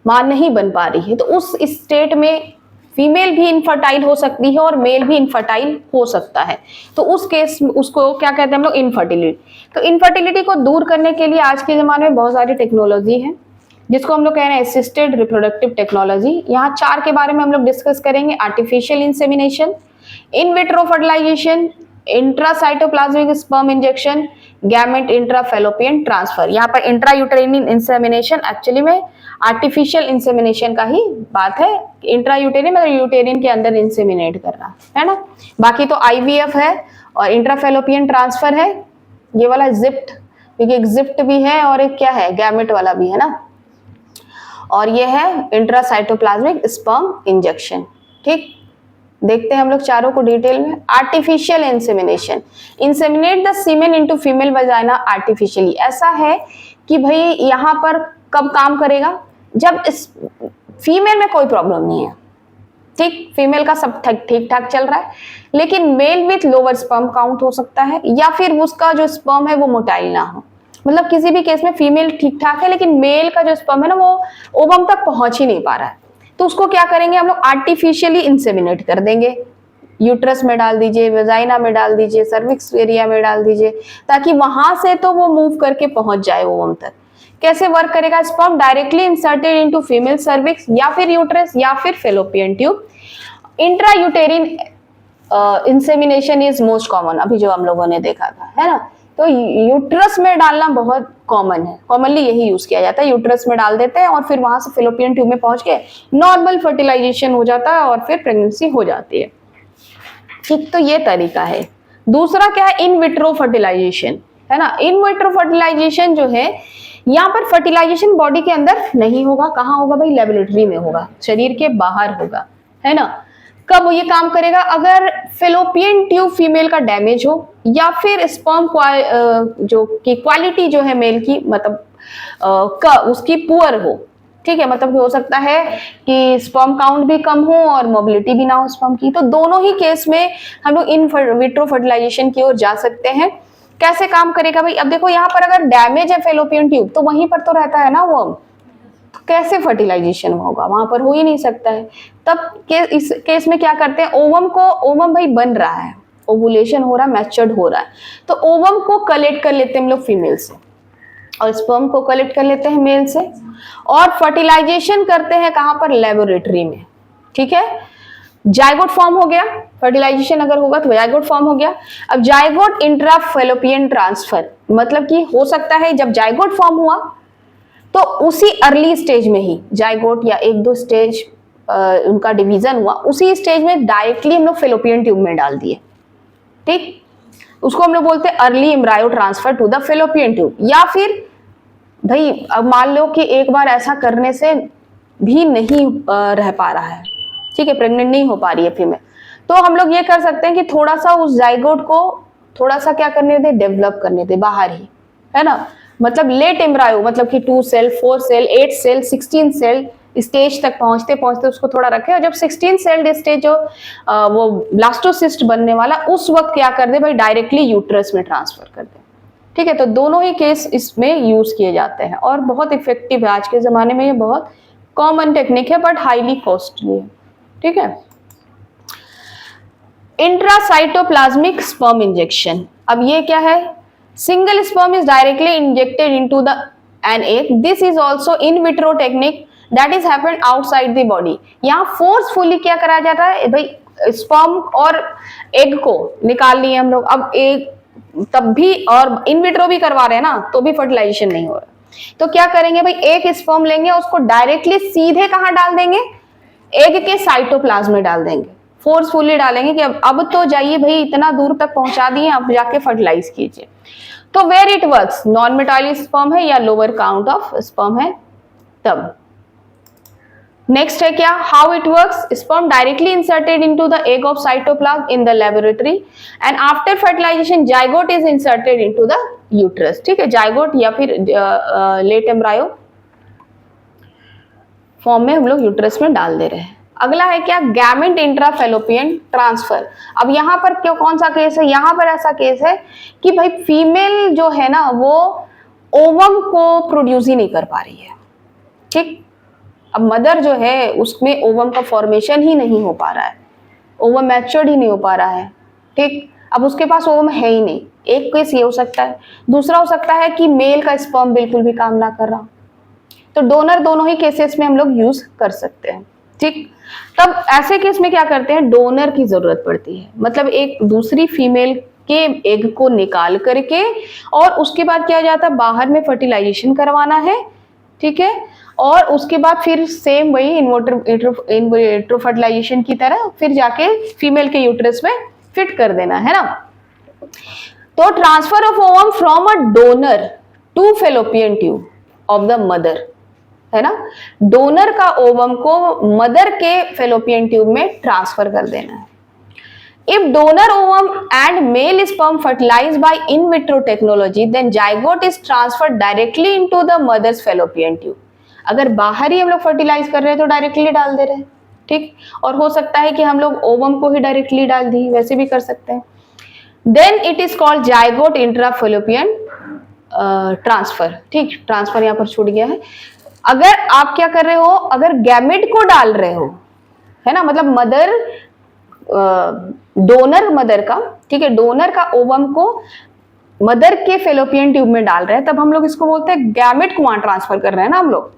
मां नहीं बन पा रही है, तो उस स्टेट में फीमेल भी इनफर्टाइल हो सकती है और मेल भी इनफर्टाइल हो सकता है। तो उस केस में उसको क्या कहते हैं हम लोग, इनफर्टिलिटी। तो इनफर्टिलिटी को दूर करने के लिए आज के जमाने में बहुत सारी टेक्नोलॉजी है, जिसको हम लोग कह रहे हैं असिस्टेड रिप्रोडक्टिव टेक्नोलॉजी। यहाँ 4 के बारे में हम लोग डिस्कस करेंगे। Artificial insemination, in vitro fertilisation, intracytoplasmic sperm injection, gamete intrafallopian transfer. यहाँ पर इंट्रायूटेरिन इंसेमिनेशन एक्चुअली में आर्टिफिशियल इंसेमिनेशन का ही बात है। इंट्रायूटेरिन मतलब यूटेरिन के अंदर इंसेमिनेट करना, है ना। बाकी तो IVF है और इंट्राफेलोपियन ट्रांसफर है, ये वाला जिप्ट, क्योंकि एक जिप्ट भी है और एक क्या है, गैमेट वाला भी है ना। और ये है इंट्रासाइटोप्लाज्मिक स्पर्म इंजेक्शन। ठीक, देखते हैं हम लोग चारों को डिटेल में। Artificial insemination, inseminate the semen into female vagina artificially. ऐसा है कि भाई यहाँ पर कब काम करेगा, जब इस फीमेल में कोई प्रॉब्लम नहीं है, ठीक, फीमेल का सब ठीक ठाक चल रहा है, लेकिन mail with lower sperm count हो सकता है, या फिर उसका जो स्पर्म है वो मोटाइल ना हो। मतलब किसी भी केस में फीमेल ठीक ठाक है लेकिन मेल का जो स्पर्म है ना वो ओवम तक पहुंच ही नहीं पा रहा है, तो उसको क्या करेंगे हम लोग, आर्टिफिशियली इंसेमिनेट कर देंगे। यूट्रस में डाल दीजिए, वेजाइना में डाल दीजिए, सर्विक्स एरिया में डाल दीजिए, ताकि वहां से तो वो मूव करके पहुंच जाए ओवम तक। कैसे वर्क करेगा, sperm directly inserted into female cervix या फिर यूट्रस या फिर fallopian tube. Intrauterine insemination is most common, अभी जो हम लोगों ने देखा था, है ना। तो यूट्रस में डालना बहुत कॉमन है, कॉमनली यही यूज किया जाता है। यूट्रस में डाल देते हैं और फिर वहां से फेलोपियन ट्यूब में पहुंच के नॉर्मल फर्टिलाइजेशन हो जाता है और फिर प्रेगनेंसी हो जाती है। ठीक, तो ये तरीका है। दूसरा क्या है, इन विट्रो फर्टिलाइजेशन, है ना। इन विट्रो फर्टिलाइजेशन जो है यहाँ पर फर्टिलाइजेशन बॉडी के अंदर नहीं होगा, कहाँ होगा भाई, लेबोरेटरी में होगा, शरीर के बाहर होगा, है ना। कब वो ये काम करेगा, अगर फेलोपियन ट्यूब फीमेल का डैमेज हो या फिर स्पर्म जो की क्वालिटी जो है मेल की, मतलब उसकी पुअर हो, ठीक है, मतलब हो सकता है कि स्पर्म काउंट भी कम हो और मोबिलिटी भी ना हो स्पर्म की। तो दोनों ही केस में हम लोग इन विट्रो फर्टिलाइजेशन की ओर जा सकते हैं। कैसे काम करेगा भाई, अब देखो यहाँ पर अगर डैमेज है फेलोपियन ट्यूब तो वहीं पर तो रहता है ना वर्म, तो कैसे फर्टिलाइजेशन होगा, वहां पर हो ही नहीं सकता है। तब इस केस में क्या करते हैं, ओवम भाई बन रहा है, ओवुलेशन हो रहा है, मैच्योर्ड हो रहा है, तो ओवम को कलेक्ट कर लेते हैं हम लोग फीमेल से और स्पर्म को कलेक्ट कर लेते हैं मेल से, और फर्टिलाइजेशन करते हैं कहां पर, लेबोरेटरी में, ठीक है। जाइगोट फॉर्म हो गया, फर्टिलाइजेशन अगर होगा तो जाइगोट फॉर्म हो गया। अब जाइगोट इंट्रा फेलोपियन ट्रांसफर, मतलब कि हो सकता है जब जाइगोट फॉर्म हुआ तो उसी अर्ली स्टेज में ही, जाइगोट या एक दो स्टेज उनका डिवीजन हुआ, उसी स्टेज में डायरेक्टली हम लोग फेलोपियन ट्यूब में डाल दिए, ठीक, उसको हम लोग बोलते हैं early embryo transfer to the fallopian tube. या फिर भाई अब मान लो कि एक बार ऐसा करने से भी नहीं रह पा रहा है, ठीक है, प्रेग्नेंट नहीं हो पा रही है फीमेल, तो हम लोग ये कर सकते हैं कि थोड़ा सा उस जाइगोट को थोड़ा सा क्या करने दे, डेवलप करने दे बाहर ही, है ना, मतलब लेट एम्ब्रायो, मतलब कि 2 cell 4 cell 8 cell 16 cell stage तक पहुंचते पहुंचते उसको थोड़ा रखे, और जब 16 सेल स्टेज जो वो ब्लास्टोसिस्ट बनने वाला, उस वक्त क्या कर दे भाई, डायरेक्टली यूट्रस में ट्रांसफर कर दे, ठीक है। तो दोनों ही केस इसमें यूज किए जाते हैं और बहुत इफेक्टिव है, आज के जमाने में ये बहुत कॉमन टेक्निक है बट हाईली कॉस्टली है, ठीक है। इंट्रासाइटोप्लाज्मिक स्पर्म इंजेक्शन, अब ये क्या है, single sperm is directly injected into the an egg, this is also in vitro technique that is happened outside the body. यहाँ फोर्सफुली क्या कराया जाता है भाई, स्पर्म और एग को निकाल लिए हम लोग, अब एग तब भी, और इन विट्रो भी करवा रहे हैं ना, तो भी फर्टिलाइजेशन नहीं हो रहा, तो क्या करेंगे भाई, एक स्पर्म लेंगे, उसको डायरेक्टली सीधे कहां डाल देंगे, एग के साइटोप्लाज्म में डाल देंगे, फोर्सफुली डालेंगे कि अब तो जाइए भाई, इतना दूर तक पहुंचा दिए, अब जाके फर्टिलाइज कीजिए। तो where it works, non motile sperm है या लोअर काउंट ऑफ स्पर्म है तब। नेक्स्ट है क्या, how it works, sperm directly inserted into the egg of cytoplasm in the laboratory and after fertilisation zygote is inserted into the uterus, ठीक है, जाइगोट या फिर लेट एम्ब्रायो फॉर्म में हम लोग यूट्रस में डाल दे रहे हैं। अगला है क्या, गैमेट इंट्राफेलोपियन ट्रांसफर। अब यहाँ पर क्यों, कौन सा केस है, यहाँ पर ऐसा केस है कि भाई फीमेल जो है ना वो ओवम को प्रोड्यूस ही नहीं कर पा रही है, ठीक, अब मदर जो है उसमें ओवम का फॉर्मेशन ही नहीं हो पा रहा है, ओवम मैच्योर्ड ही नहीं हो पा रहा है, ठीक, अब उसके पास ओवम है ही नहीं, एक केस ये हो सकता है। दूसरा हो सकता है कि मेल का स्पर्म बिल्कुल भी काम ना कर रहा, तो डोनर दोनों ही केसेस में हम लोग यूज कर सकते हैं, ठीक। तब ऐसे केस में क्या करते हैं, डोनर की जरूरत पड़ती है, मतलब एक दूसरी फीमेल के एग को निकाल करके और उसके बाद क्या जाता है, बाहर में फर्टिलाइजेशन करवाना है, ठीक है, और उसके बाद फिर सेम वही इन्विट्रो फर्टिलाइजेशन की तरह फिर जाके फीमेल के यूट्रस में फिट कर देना है ना। तो transfer of ovum from a donor to fallopian tube of the mother, है ना, डोनर का ओवम को मदर के फेलोपियन ट्यूब में ट्रांसफर कर देना है। If donor ovum and male sperm fertilized by in vitro technology, then zygote is transferred directly into the mother's fallopian tube. अगर बाहर ही हम लोग फर्टिलाइज कर रहे हैं तो डायरेक्टली डाल दे रहे हैं, ठीक, और हो सकता है कि हम लोग ओवम को ही डायरेक्टली डाल दी, वैसे भी कर सकते हैं। Then it is called zygote intrafallopian transfer, ठीक, ट्रांसफर यहाँ पर छूट गया है। अगर आप क्या कर रहे हो, अगर गैमेट को डाल रहे हो, है ना, मतलब मदर डोनर मदर का, ठीक है, डोनर का ओवम को मदर के फेलोपियन ट्यूब में डाल रहे हैं, तब हम लोग इसको बोलते हैं गैमेट को वहां ट्रांसफर कर रहे हैं ना हम लोग,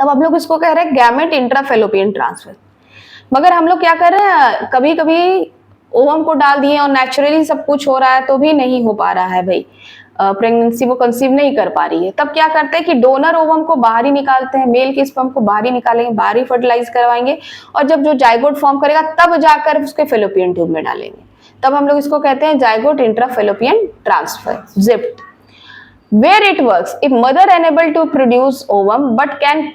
तब हम लोग इसको कह रहे हैं गैमेट इंट्राफेलोपियन ट्रांसफर। मगर हम लोग क्या कर रहे हैं, कभी कभी ओवम को डाल दिए और नेचुरली सब कुछ हो रहा है तो भी नहीं हो पा रहा है भाई, प्रेगनेंसी वो कंसीव नहीं कर पा रही है, तब क्या करते हैं कि डोनर ओवम को बाहर ही निकालते हैं, मेल के स्पर्म को बाहर ही निकालेंगे, बाहर ही फर्टिलाइज करवाएंगे, और जब जो जाइगोट फॉर्म करेगा तब जाकर उसके फेलोपियन ट्यूब में डालेंगे, तब हम लोग इसको कहते हैं zygote intrafallopian transfer, ZIFT. where it works if mother unable to produce ovum but can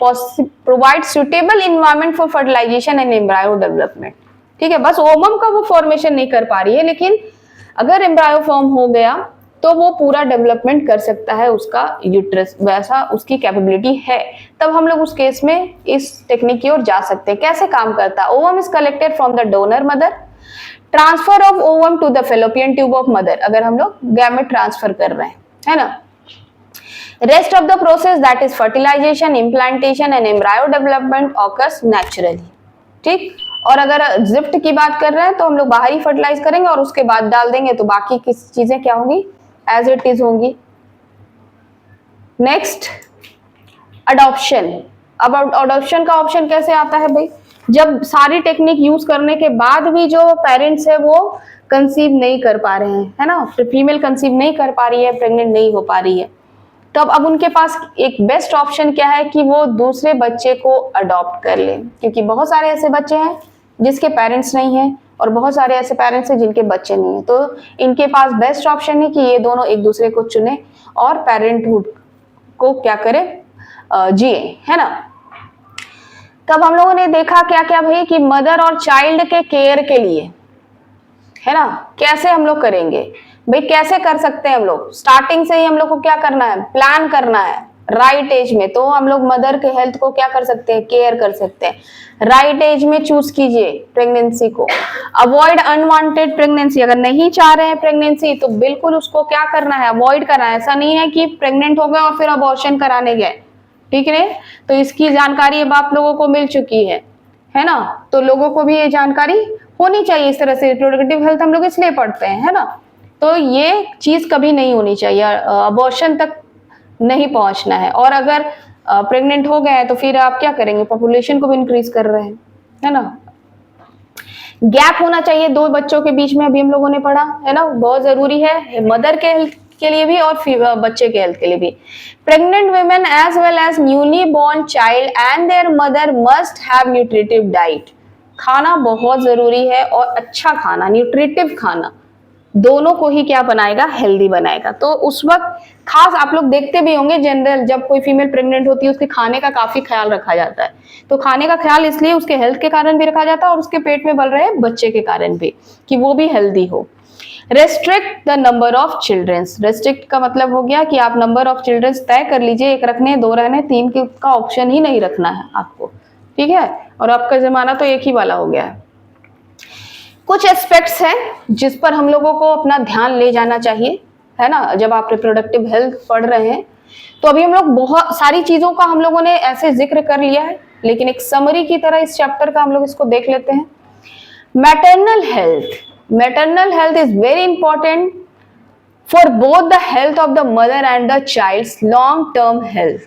provide suitable environment for fertilization and embryo development। ठीक है, बस ओवम का वो फॉर्मेशन नहीं कर पा रही है, लेकिन अगर एम्ब्रायो फॉर्म हो गया तो वो पूरा डेवलपमेंट कर सकता है उसका यूट्रस, वैसा उसकी कैपेबिलिटी है, तब हम लोग उस केस में इस टेक्निक की ओर जा सकते हैं। कैसे काम करता है? Ovum is collected from the donor mother, transfer of ovum to the fallopian tube of mother, अगर हम लोग गैमेट ट्रांसफर कर रहे हैं, है ना। Rest of the process that is fertilisation, implantation and embryo development occurs naturally. ठीक, और अगर जिफ्ट की बात कर रहे हैं तो हम लोग बाहर ही फर्टिलाइज करेंगे और उसके बाद डाल देंगे, तो बाकी की चीजें क्या होंगी? एज इट इज होंगी। Next, adoption. अब अडॉप्शन का ऑप्शन कैसे आता है भाई? जब सारी टेक्निक यूज करने के बाद भी जो पेरेंट्स है वो कंसीव नहीं कर पा रहे हैं, है ना, फीमेल कंसीव नहीं कर पा रही है, प्रेग्नेंट नहीं हो पा रही है, तो अब उनके पास एक बेस्ट ऑप्शन क्या है कि वो दूसरे बच्चे को अडॉप्ट कर ले, क्योंकि बहुत सारे ऐसे बच्चे हैं जिसके पेरेंट्स नहीं हैं और बहुत सारे ऐसे पेरेंट्स हैं जिनके बच्चे नहीं हैं, तो इनके पास बेस्ट ऑप्शन है कि ये दोनों एक दूसरे को चुने और पेरेंटहुड को क्या करे, जिए, है ना। तब हम लोगों ने देखा क्या क्या भाई कि मदर और चाइल्ड के केयर के लिए, है ना, कैसे हम लोग करेंगे भाई, कैसे कर सकते हैं हम लोग? स्टार्टिंग से ही हम लोग को क्या करना है? प्लान करना है राइट एज में, तो हम लोग मदर के हेल्थ को क्या कर सकते हैं? केयर कर सकते हैं। राइट एज में चूज कीजिए प्रेगनेंसी को। अवॉइड अनवांटेड प्रेगनेंसी, अगर नहीं चाह रहे हैं प्रेगनेंसी तो बिल्कुल उसको क्या करना है? अवॉइड करना है। ऐसा नहीं है कि प्रेग्नेंट हो गए और फिर अबॉर्शन कराने गए, ठीक है। तो इसकी जानकारी अब आप लोगों को मिल चुकी है ना, तो लोगों को भी ये जानकारी होनी चाहिए। इस तरह से रिप्रोडक्टिव हेल्थ हम लोग इसलिए पढ़ते हैं, है ना, तो ये चीज कभी नहीं होनी चाहिए, अबॉर्शन तक नहीं पहुंचना है। और अगर प्रेग्नेंट हो गए हैं तो फिर आप क्या करेंगे? पॉपुलेशन को भी इंक्रीज कर रहे हैं, है ना। गैप होना चाहिए दो बच्चों के बीच में, अभी हम लोगों ने पढ़ा, है ना, बहुत जरूरी है मदर के हेल्थ के लिए भी और बच्चे के हेल्थ के लिए भी। Pregnant women as well as newly born child and their mother must have nutritive diet. खाना बहुत जरूरी है और अच्छा खाना, न्यूट्रिटिव खाना दोनों को ही क्या बनाएगा? हेल्दी बनाएगा। तो उस वक्त खास आप लोग देखते भी होंगे जनरल जब कोई फीमेल प्रेग्नेंट होती है उसके खाने का काफी ख्याल रखा जाता है। तो खाने का ख्याल इसलिए उसके हेल्थ के कारण भी रखा जाता है और उसके पेट में पल रहे बच्चे के कारण भी, कि वो भी हेल्दी हो। Restrict the number of childrens. Restrict का मतलब हो गया कि आप नंबर ऑफ चिल्ड्रंस तय कर लीजिए, एक रखने, दो रहने, तीन का ऑप्शन ही नहीं रखना है आपको, ठीक है। और आपका जमाना तो एक ही वाला हो गया है। कुछ एस्पेक्ट्स हैं जिस पर हम लोगों को अपना ध्यान ले जाना चाहिए, है ना, जब आप रिप्रोडक्टिव हेल्थ पढ़ रहे हैं। तो अभी हम लोग बहुत सारी चीजों का हम लोगों ने ऐसे जिक्र कर लिया है, लेकिन एक समरी की तरह इस चैप्टर का हम लोग इसको देख लेते हैं। Maternal health. Maternal health is very important for both the health of the mother and the child's long term health,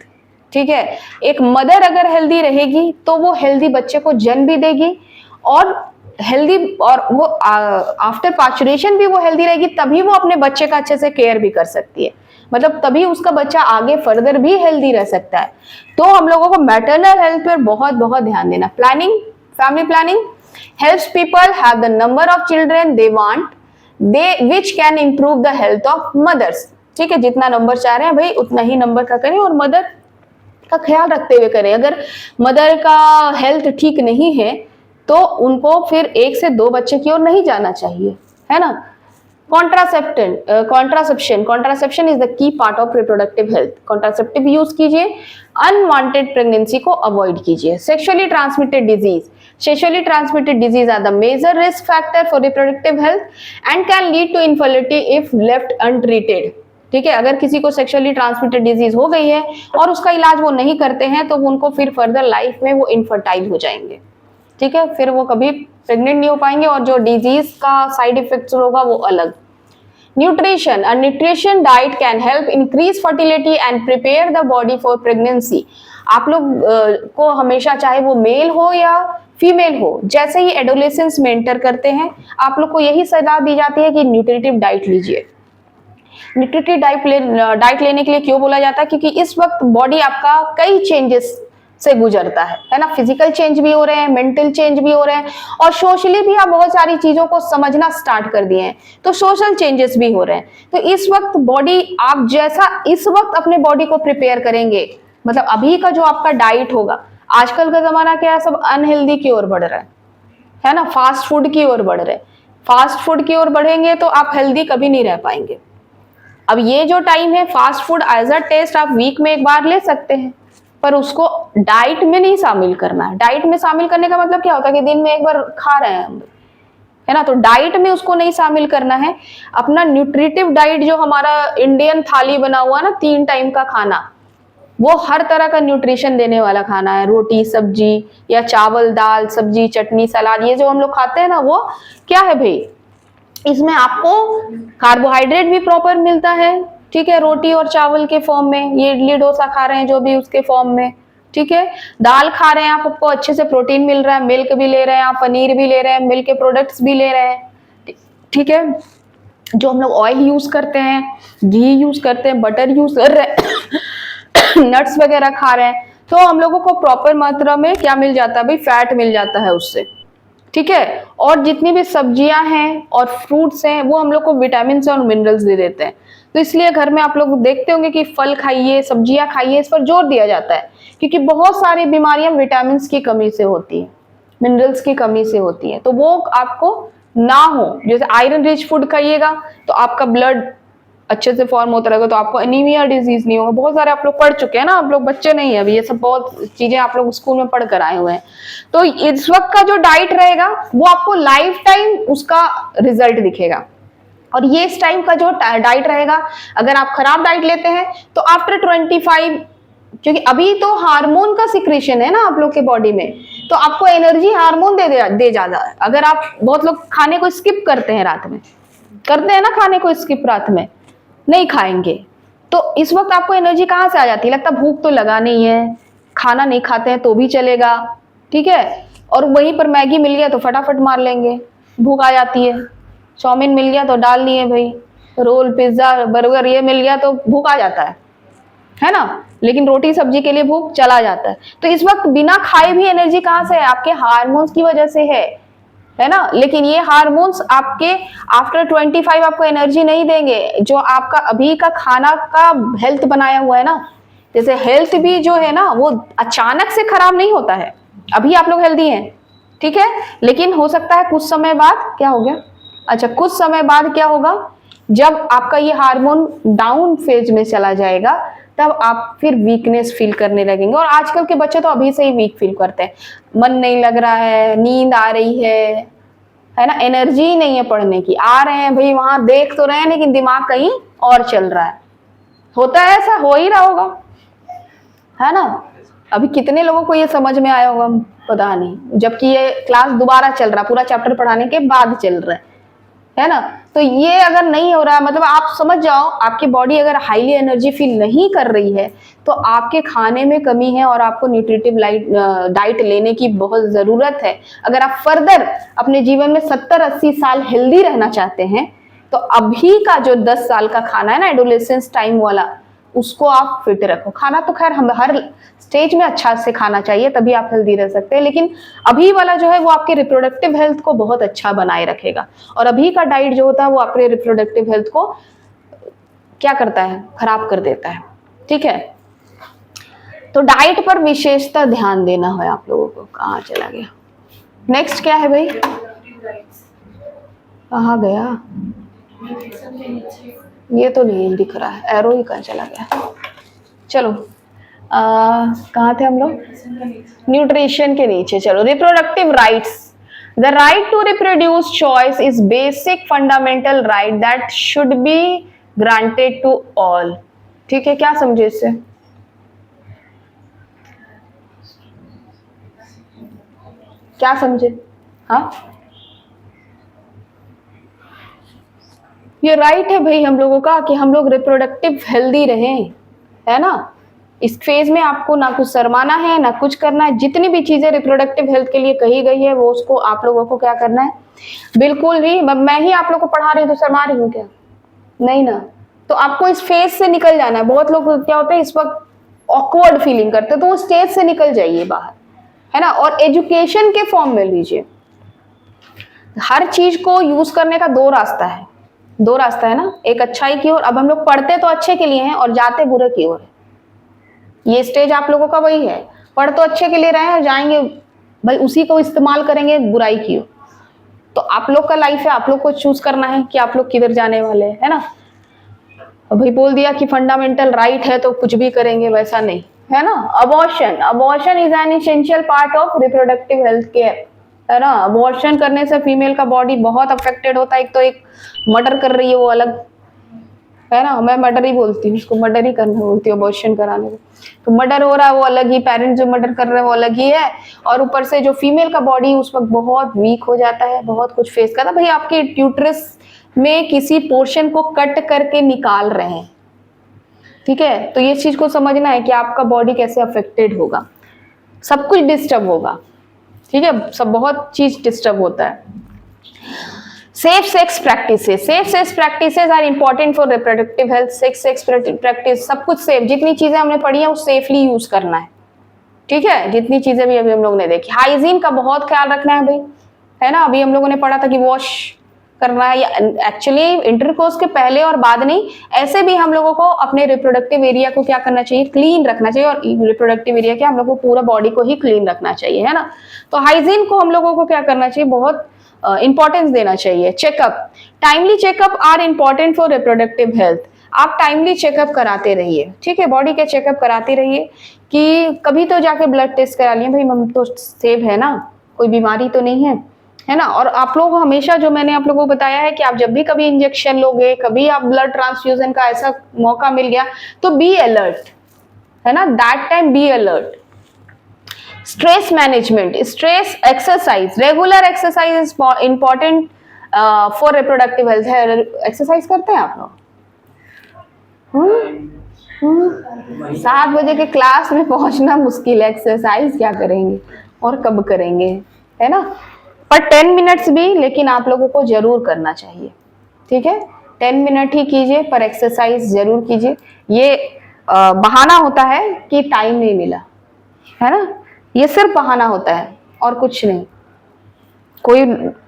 ठीक है। एक मदर अगर हेल्दी रहेगी तो वो हेल्दी बच्चे को जन्म भी देगी और हेल्दी, और वो आफ्टर पार्चुरेशन भी वो हेल्दी रहेगी, तभी वो अपने बच्चे का अच्छे से केयर भी कर सकती है, मतलब तभी उसका बच्चा आगे फर्दर भी हेल्दी रह सकता है। तो हम लोगों को मैटरनल हेल्थ पर बहुत बहुत ध्यान देना। Planning, family planning helps people have the number of children they want, which can improve the health of mothers, ठीक है। जितना नंबर चाह रहे हैं भाई उतना ही नंबर का करें और मदर का ख्याल रखते हुए करें। अगर मदर का हेल्थ ठीक नहीं है तो उनको फिर 1 से 2 बच्चे की ओर नहीं जाना चाहिए, है ना। Contraception is the key part of reproductive health. Contraceptive use कीजिए, अनवांटेड प्रेगनेंसी को अवॉइड कीजिए। Sexually transmitted disease. Sexually transmitted disease are the major risk factor for reproductive health and can lead to infertility if left untreated, ठीक है। अगर किसी को सेक्सुअली ट्रांसमिटेड डिजीज हो गई है और उसका इलाज वो नहीं करते हैं तो उनको फिर फर्दर लाइफ में वो इनफर्टाइल हो जाएंगे, ठीक है, फिर वो कभी प्रेग्नेंट नहीं हो पाएंगे और जो डिजीज का साइड इफेक्ट्स होगा वो अलग। Nutrition. A nutrition diet can help increase fertility and prepare the body for pregnancy. आप लोग को हमेशा, चाहे वो मेल हो या फीमेल हो, जैसे ही एडोलेसेंस में एंटर करते हैं आप लोग को यही सलाह दी जाती है कि न्यूट्रिटिव डाइट लीजिए। न्यूट्रिटिव डाइट लेने के लिए क्यों बोला जाता है? क्योंकि इस वक्त बॉडी आपका कई चेंजेस से गुजरता है ना। फिजिकल चेंज भी हो रहे हैं, मेंटल चेंज भी हो रहे हैं, और सोशली भी आप बहुत सारी चीजों को समझना स्टार्ट कर दिए हैं, तो सोशल चेंजेस भी हो रहे हैं। तो इस वक्त बॉडी, आप जैसा इस वक्त अपने बॉडी को प्रिपेयर करेंगे, मतलब अभी का जो आपका डाइट होगा, आजकल का जमाना क्या है, सब अनहेल्दी की ओर बढ़ रहा है ना, फास्ट फूड की ओर बढ़ रहे हैं। फास्ट फूड की ओर बढ़ेंगे तो आप हेल्दी कभी नहीं रह पाएंगे। अब ये जो टाइम है, fast food as a taste आप वीक में एक बार ले सकते हैं, पर उसको डाइट में नहीं शामिल करना है। डाइट में शामिल करने का मतलब क्या होता है कि दिन में एक बार खा रहे हैं हम, है ना, तो डाइट में उसको नहीं शामिल करना है। अपना न्यूट्रिटिव डाइट जो हमारा इंडियन थाली बना हुआ ना, 3 टाइम का खाना, वो हर तरह का न्यूट्रिशन देने वाला खाना है। रोटी सब्जी या चावल दाल सब्जी चटनी सलाद, ये जो हम लोग खाते हैं ना, वो क्या है भाई, इसमें आपको कार्बोहाइड्रेट भी प्रॉपर मिलता है, ठीक है, रोटी और चावल के फॉर्म में, ये इडली डोसा खा रहे हैं जो भी उसके फॉर्म में, ठीक है, दाल खा रहे हैं आप, आपको अच्छे से प्रोटीन मिल रहा है, मिल्क भी ले रहे हैं आप, पनीर भी ले रहे हैं, मिल्क के प्रोडक्ट्स भी ले रहे हैं, ठीक है। जो हम लोग ऑयल यूज करते हैं, घी यूज करते हैं, बटर यूज कर रहे हैं, नट्स वगैरह खा रहे हैं, तो हम लोगों को प्रॉपर मात्रा में क्या मिल जाता है भाई, फैट मिल जाता है उससे, ठीक है। और जितनी भी सब्जियां हैं और फ्रूट्स हैं, वो हम लोग को विटामिन और मिनरल्स दे देते हैं। तो इसलिए घर में आप लोग देखते होंगे कि फल खाइए, सब्जियां खाइए, इस पर जोर दिया जाता है, क्योंकि बहुत सारी बीमारियां विटामिन की कमी से होती है, मिनरल्स की कमी से होती है, तो वो आपको ना हो। जैसे आयरन रिच फूड खाइएगा तो आपका ब्लड अच्छे से फॉर्म होता रहेगा, तो आपको एनीमिया डिजीज नहीं होगा। बहुत सारे आप लोग पढ़ चुके हैं ना, आप लोग बच्चे नहीं है अभी, ये सब बहुत चीजें आप लोग स्कूल में पढ़ कर आए हुए हैं। तो इस वक्त का जो डाइट रहेगा वो आपको लाइफ टाइम उसका रिजल्ट दिखेगा। और ये इस टाइम का जो डाइट रहेगा, अगर आप खराब डाइट लेते हैं तो आफ्टर 25, क्योंकि अभी तो हार्मोन का सिक्रेशन है ना आप लोग के बॉडी में, तो आपको एनर्जी हार्मोन दे जाता है। अगर आप, बहुत लोग खाने को स्किप करते हैं रात में, करते हैं ना खाने को स्किप, रात में नहीं खाएंगे, तो इस वक्त आपको एनर्जी कहाँ से आ जाती है, लगता भूख तो लगा नहीं है, खाना नहीं खाते हैं तो भी चलेगा, ठीक है, और वहीं पर मैगी मिल गया तो फटाफट मार लेंगे, भूख आ जाती है। चाउमीन मिल गया तो डाल लिए भाई, रोल पिज्जा बर्गर ये मिल गया तो भूख आ जाता है ना, लेकिन रोटी सब्जी के लिए भूख चला जाता है। तो इस वक्त बिना खाए भी एनर्जी कहाँ से है, आपके हार्मोन्स की वजह से है ना। लेकिन ये हार्मोन्स आपके आफ्टर 25 आपको एनर्जी नहीं देंगे, जो आपका अभी का खाना का हेल्थ बनाया हुआ है ना। जैसे हेल्थ भी जो है ना, वो अचानक से खराब नहीं होता है। अभी आप लोग हेल्दी हैं, ठीक है, लेकिन हो सकता है कुछ समय बाद क्या हो गया, अच्छा कुछ समय बाद क्या होगा, जब आपका ये हार्मोन डाउन फेज में चला जाएगा, तब आप फिर वीकनेस फील करने लगेंगे। और आजकल के बच्चे तो अभी से ही वीक फील करते हैं, मन नहीं लग रहा है, नींद आ रही है ना, एनर्जी नहीं है पढ़ने की, आ रहे हैं भाई वहां देख तो रहे हैं लेकिन दिमाग कहीं और चल रहा है। होता है ऐसा, हो ही रहा होगा, है ना। अभी कितने लोगों को ये समझ में आया होगा पता नहीं, जबकि ये क्लास दोबारा चल रहा, पूरा चैप्टर पढ़ाने के बाद चल रहा है ना। तो ये अगर नहीं हो रहा है, मतलब आप समझ जाओ, आपकी बॉडी अगर हाईली एनर्जी फील नहीं कर रही है तो आपके खाने में कमी है और आपको न्यूट्रिटिव डाइट लेने की बहुत जरूरत है। अगर आप फर्दर अपने जीवन में 70-80 साल हेल्दी रहना चाहते हैं, तो अभी का जो 10 साल का खाना है ना, एडोलेसेंस टाइम वाला, उसको आप फिट रखो। खाना तो खैर हम हर स्टेज में अच्छा से खाना चाहिए, तभी आप हेल्दी रह सकते हैं, लेकिन अभी वाला जो है वो आपके रिप्रोडक्टिव हेल्थ को बहुत अच्छा बनाए रखेगा। और अभी का डाइट जो होता है वो आपके रिप्रोडक्टिव हेल्थ को क्या करता है, खराब कर देता है, ठीक है। तो डाइट पर विशेषता ध्यान देना है आप लोगों को। कहाँ चला गया, नेक्स्ट क्या है भाई, कहाँ गया, ये तो नहीं दिख रहा है, एरो ही कहाँ चला गया। चलो कहाँ थे हम लोग, न्यूट्रिशन के नीचे। चलो, reproductive rights. The right to reproduce choice is basic fundamental right that should be granted to all, ठीक है। क्या समझे इससे, क्या समझे, हाँ ये राइट है भाई हम लोगों का कि हम लोग रिप्रोडक्टिव हेल्दी रहें, है ना। इस फेज में आपको ना कुछ शर्माना है ना कुछ करना है, जितनी भी चीजें रिप्रोडक्टिव हेल्थ के लिए कही गई है वो उसको आप लोगों को क्या करना है, बिल्कुल भी। मैं ही आप लोगों को पढ़ा रही हूँ तो शर्मा रही हूँ क्या, नहीं ना। तो आपको इस फेज से निकल जाना है। बहुत लोग क्या होते हैं इस वक्त ऑकवर्ड फीलिंग करते हो तो उस स्टेज से निकल जाइए बाहर, है ना। और एजुकेशन के फॉर्म में लीजिए, हर चीज को यूज करने का दो रास्ता है, दो रास्ता है ना, एक अच्छाई की ओर। अब हम लोग पढ़ते तो अच्छे के लिए हैं और जाते बुरे की ओर है। ये स्टेज आप लोगों का वही है, पढ़ तो अच्छे के लिए रहे हैं और जाएंगे भाई उसी को इस्तेमाल करेंगे बुराई की ओर। तो आप लोग का लाइफ है, आप लोग को चूज करना है कि आप लोग किधर जाने वाले हैं, है ना। भाई बोल दिया कि फंडामेंटल राइट है तो कुछ भी करेंगे, वैसा नहीं है ना। Abortion, abortion is an essential part of reproductive health care, है ना। अबॉर्शन करने से फीमेल का बॉडी बहुत अफेक्टेड होता है। एक तो एक मर्डर कर रही है वो अलग, है ना, मैं मर्डर ही बोलती हूँ उसको, मर्डर ही करना बोलती हूँ अबॉर्शन कराने को। तो मर्डर हो रहा है वो अलग ही, पेरेंट्स जो मर्डर कर रहे हैं वो अलग ही है, और ऊपर से जो फीमेल का बॉडी उस वक्त बहुत वीक हो जाता है, बहुत कुछ फेस करता है। भाई आपके ट्यूटरस में किसी पोर्शन को कट करके निकाल रहे हैं, ठीक है। तो ये चीज को समझना है कि आपका बॉडी कैसे अफेक्टेड होगा, सब कुछ डिस्टर्ब होगा, ठीक है, सब बहुत चीज डिस्टर्ब होता है। Safe sex practices, safe sex practices are important for reproductive health. Sex practice सब कुछ सेफ, जितनी चीजें हमने पढ़ी है वो सेफली यूज करना है, ठीक है। जितनी चीजें भी अभी हम लोगों ने देखी, हाइजीन का बहुत ख्याल रखना है भाई, है ना। अभी हम लोगों ने पढ़ा था कि वॉश करना है, या एक्चुअली इंटरकोर्स के पहले और बाद नहीं, ऐसे भी हम लोगों को अपने रिप्रोडक्टिव एरिया को क्या करना चाहिए, क्लीन रखना चाहिए। और रिप्रोडक्टिव एरिया क्या, हम लोग को पूरा बॉडी को ही क्लीन रखना चाहिए, है ना। तो हाइजीन को हम लोगों को क्या करना चाहिए, बहुत इंपॉर्टेंस देना चाहिए। Checkup, timely checkup are important for reproductive health. आप टाइमली चेकअप कराते रहिए, ठीक है, बॉडी के चेकअप कराते रहिए, कि कभी तो जाके ब्लड टेस्ट करा लिए भाई, हम तो सेफ है ना, कोई बीमारी तो नहीं है ना। और आप लोग हमेशा, जो मैंने आप लोगों को बताया है कि आप जब भी कभी इंजेक्शन लोगे, कभी आप ब्लड ट्रांसफ्यूजन का ऐसा मौका मिल गया तो बी अलर्ट, है ना, that time be alert. Stress management, stress exercise, regular exercise is important for reproductive health. Exercise करते हैं आप लोग? 7 बजे के क्लास में पहुंचना मुश्किल है, एक्सरसाइज क्या करेंगे और कब करेंगे, है ना। पर 10 मिनट्स भी लेकिन आप लोगों को जरूर करना चाहिए, ठीक है। 10 मिनट ही कीजिए पर एक्सरसाइज जरूर कीजिए। ये बहाना होता है कि टाइम नहीं मिला, है ना, ये सिर्फ बहाना होता है और कुछ नहीं। कोई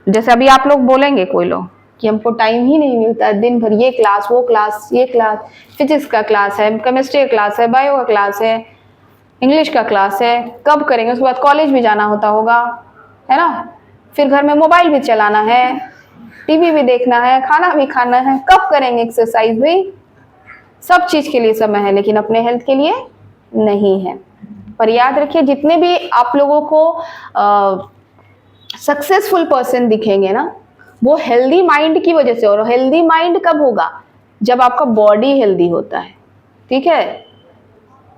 जैसे अभी आप लोग बोलेंगे कोई लोग कि हमको टाइम ही नहीं मिलता है, दिन भर ये क्लास वो क्लास, ये क्लास, फिजिक्स का क्लास है, केमिस्ट्री का क्लास है, बायो का क्लास है, इंग्लिश का क्लास है, कब करेंगे। उसके बाद कॉलेज भी जाना होता होगा, है ना, फिर घर में मोबाइल भी चलाना है, टीवी भी देखना है, खाना भी खाना है, कब करेंगे एक्सरसाइज भी। सब चीज के लिए समय है लेकिन अपने हेल्थ के लिए नहीं है। पर याद रखिए, जितने भी आप लोगों को सक्सेसफुल पर्सन दिखेंगे ना, वो हेल्दी माइंड की वजह से। और हेल्दी माइंड कब होगा, जब आपका बॉडी हेल्दी होता है, ठीक है।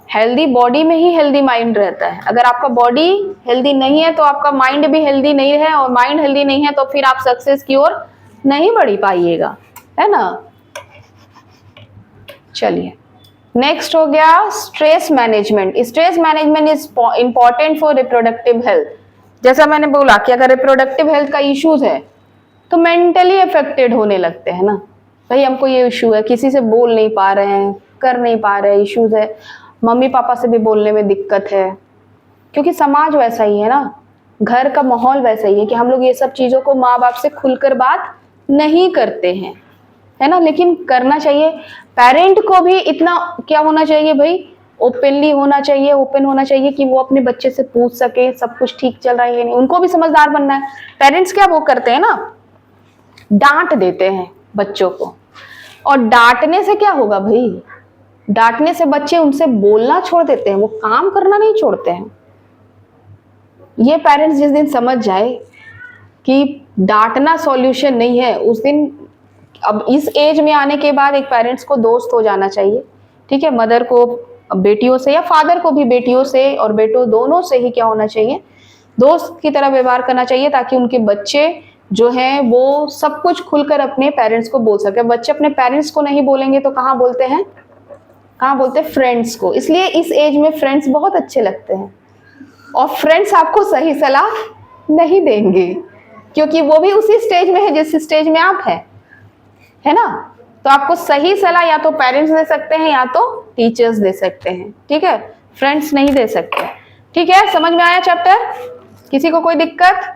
हेल्दी बॉडी में ही हेल्दी माइंड रहता है। अगर आपका बॉडी हेल्दी नहीं है तो आपका माइंड भी हेल्दी नहीं है, और माइंड हेल्दी नहीं है तो फिर आप सक्सेस की ओर नहीं बढ़ पाइएगा, है ना। चलिए, नेक्स्ट हो गया stress management. Stress management is important for reproductive health. जैसा मैंने बोला कि अगर रिप्रोडक्टिव हेल्थ का इश्यूज है तो मेंटली अफेक्टेड होने लगते हैं ना। भाई हमको ये इशू है, किसी से बोल नहीं पा रहे हैं, कर नहीं पा रहे, इश्यूज है, मम्मी पापा से भी बोलने में दिक्कत है, क्योंकि समाज वैसा ही है ना, घर का माहौल वैसा ही है कि हम लोग ये सब चीजों को माँ बाप से खुलकर बात नहीं करते हैं, है ना। लेकिन करना चाहिए। पेरेंट को भी इतना क्या होना चाहिए भाई, ओपनली होना चाहिए, ओपन होना चाहिए कि वो अपने बच्चे से पूछ सके सब कुछ ठीक चल रहा है या नहीं। उनको भी समझदार बनना है। पेरेंट्स क्या वो करते हैं ना, डांट देते हैं बच्चों को, और डांटने से क्या होगा भाई, डांटने से बच्चे उनसे बोलना छोड़ देते हैं, वो काम करना नहीं छोड़ते हैं। ये पेरेंट्स जिस दिन समझ जाए कि डांटना सॉल्यूशन नहीं है, उस दिन, अब इस एज में आने के बाद एक पेरेंट्स को दोस्त हो जाना चाहिए, ठीक है। मदर को बेटियों से या फादर को भी बेटियों से और बेटों दोनों से ही क्या होना चाहिए, दोस्त की तरह व्यवहार करना चाहिए, ताकि उनके बच्चे जो हैं वो सब कुछ खुलकर अपने पेरेंट्स को बोल सके। बच्चे अपने पेरेंट्स को नहीं बोलेंगे तो कहाँ बोलते हैं, कहाँ बोलते हैं, फ्रेंड्स को। इसलिए इस एज में फ्रेंड्स बहुत अच्छे लगते हैं, और फ्रेंड्स आपको सही सलाह नहीं देंगे, क्योंकि वो भी उसी स्टेज में है जिस स्टेज में आप है ना। तो आपको सही सलाह या तो पेरेंट्स दे सकते हैं या तो टीचर्स दे सकते हैं, ठीक है, फ्रेंड्स नहीं दे सकते। ठीक है, समझ में आया चैप्टर? किसी को कोई दिक्कत?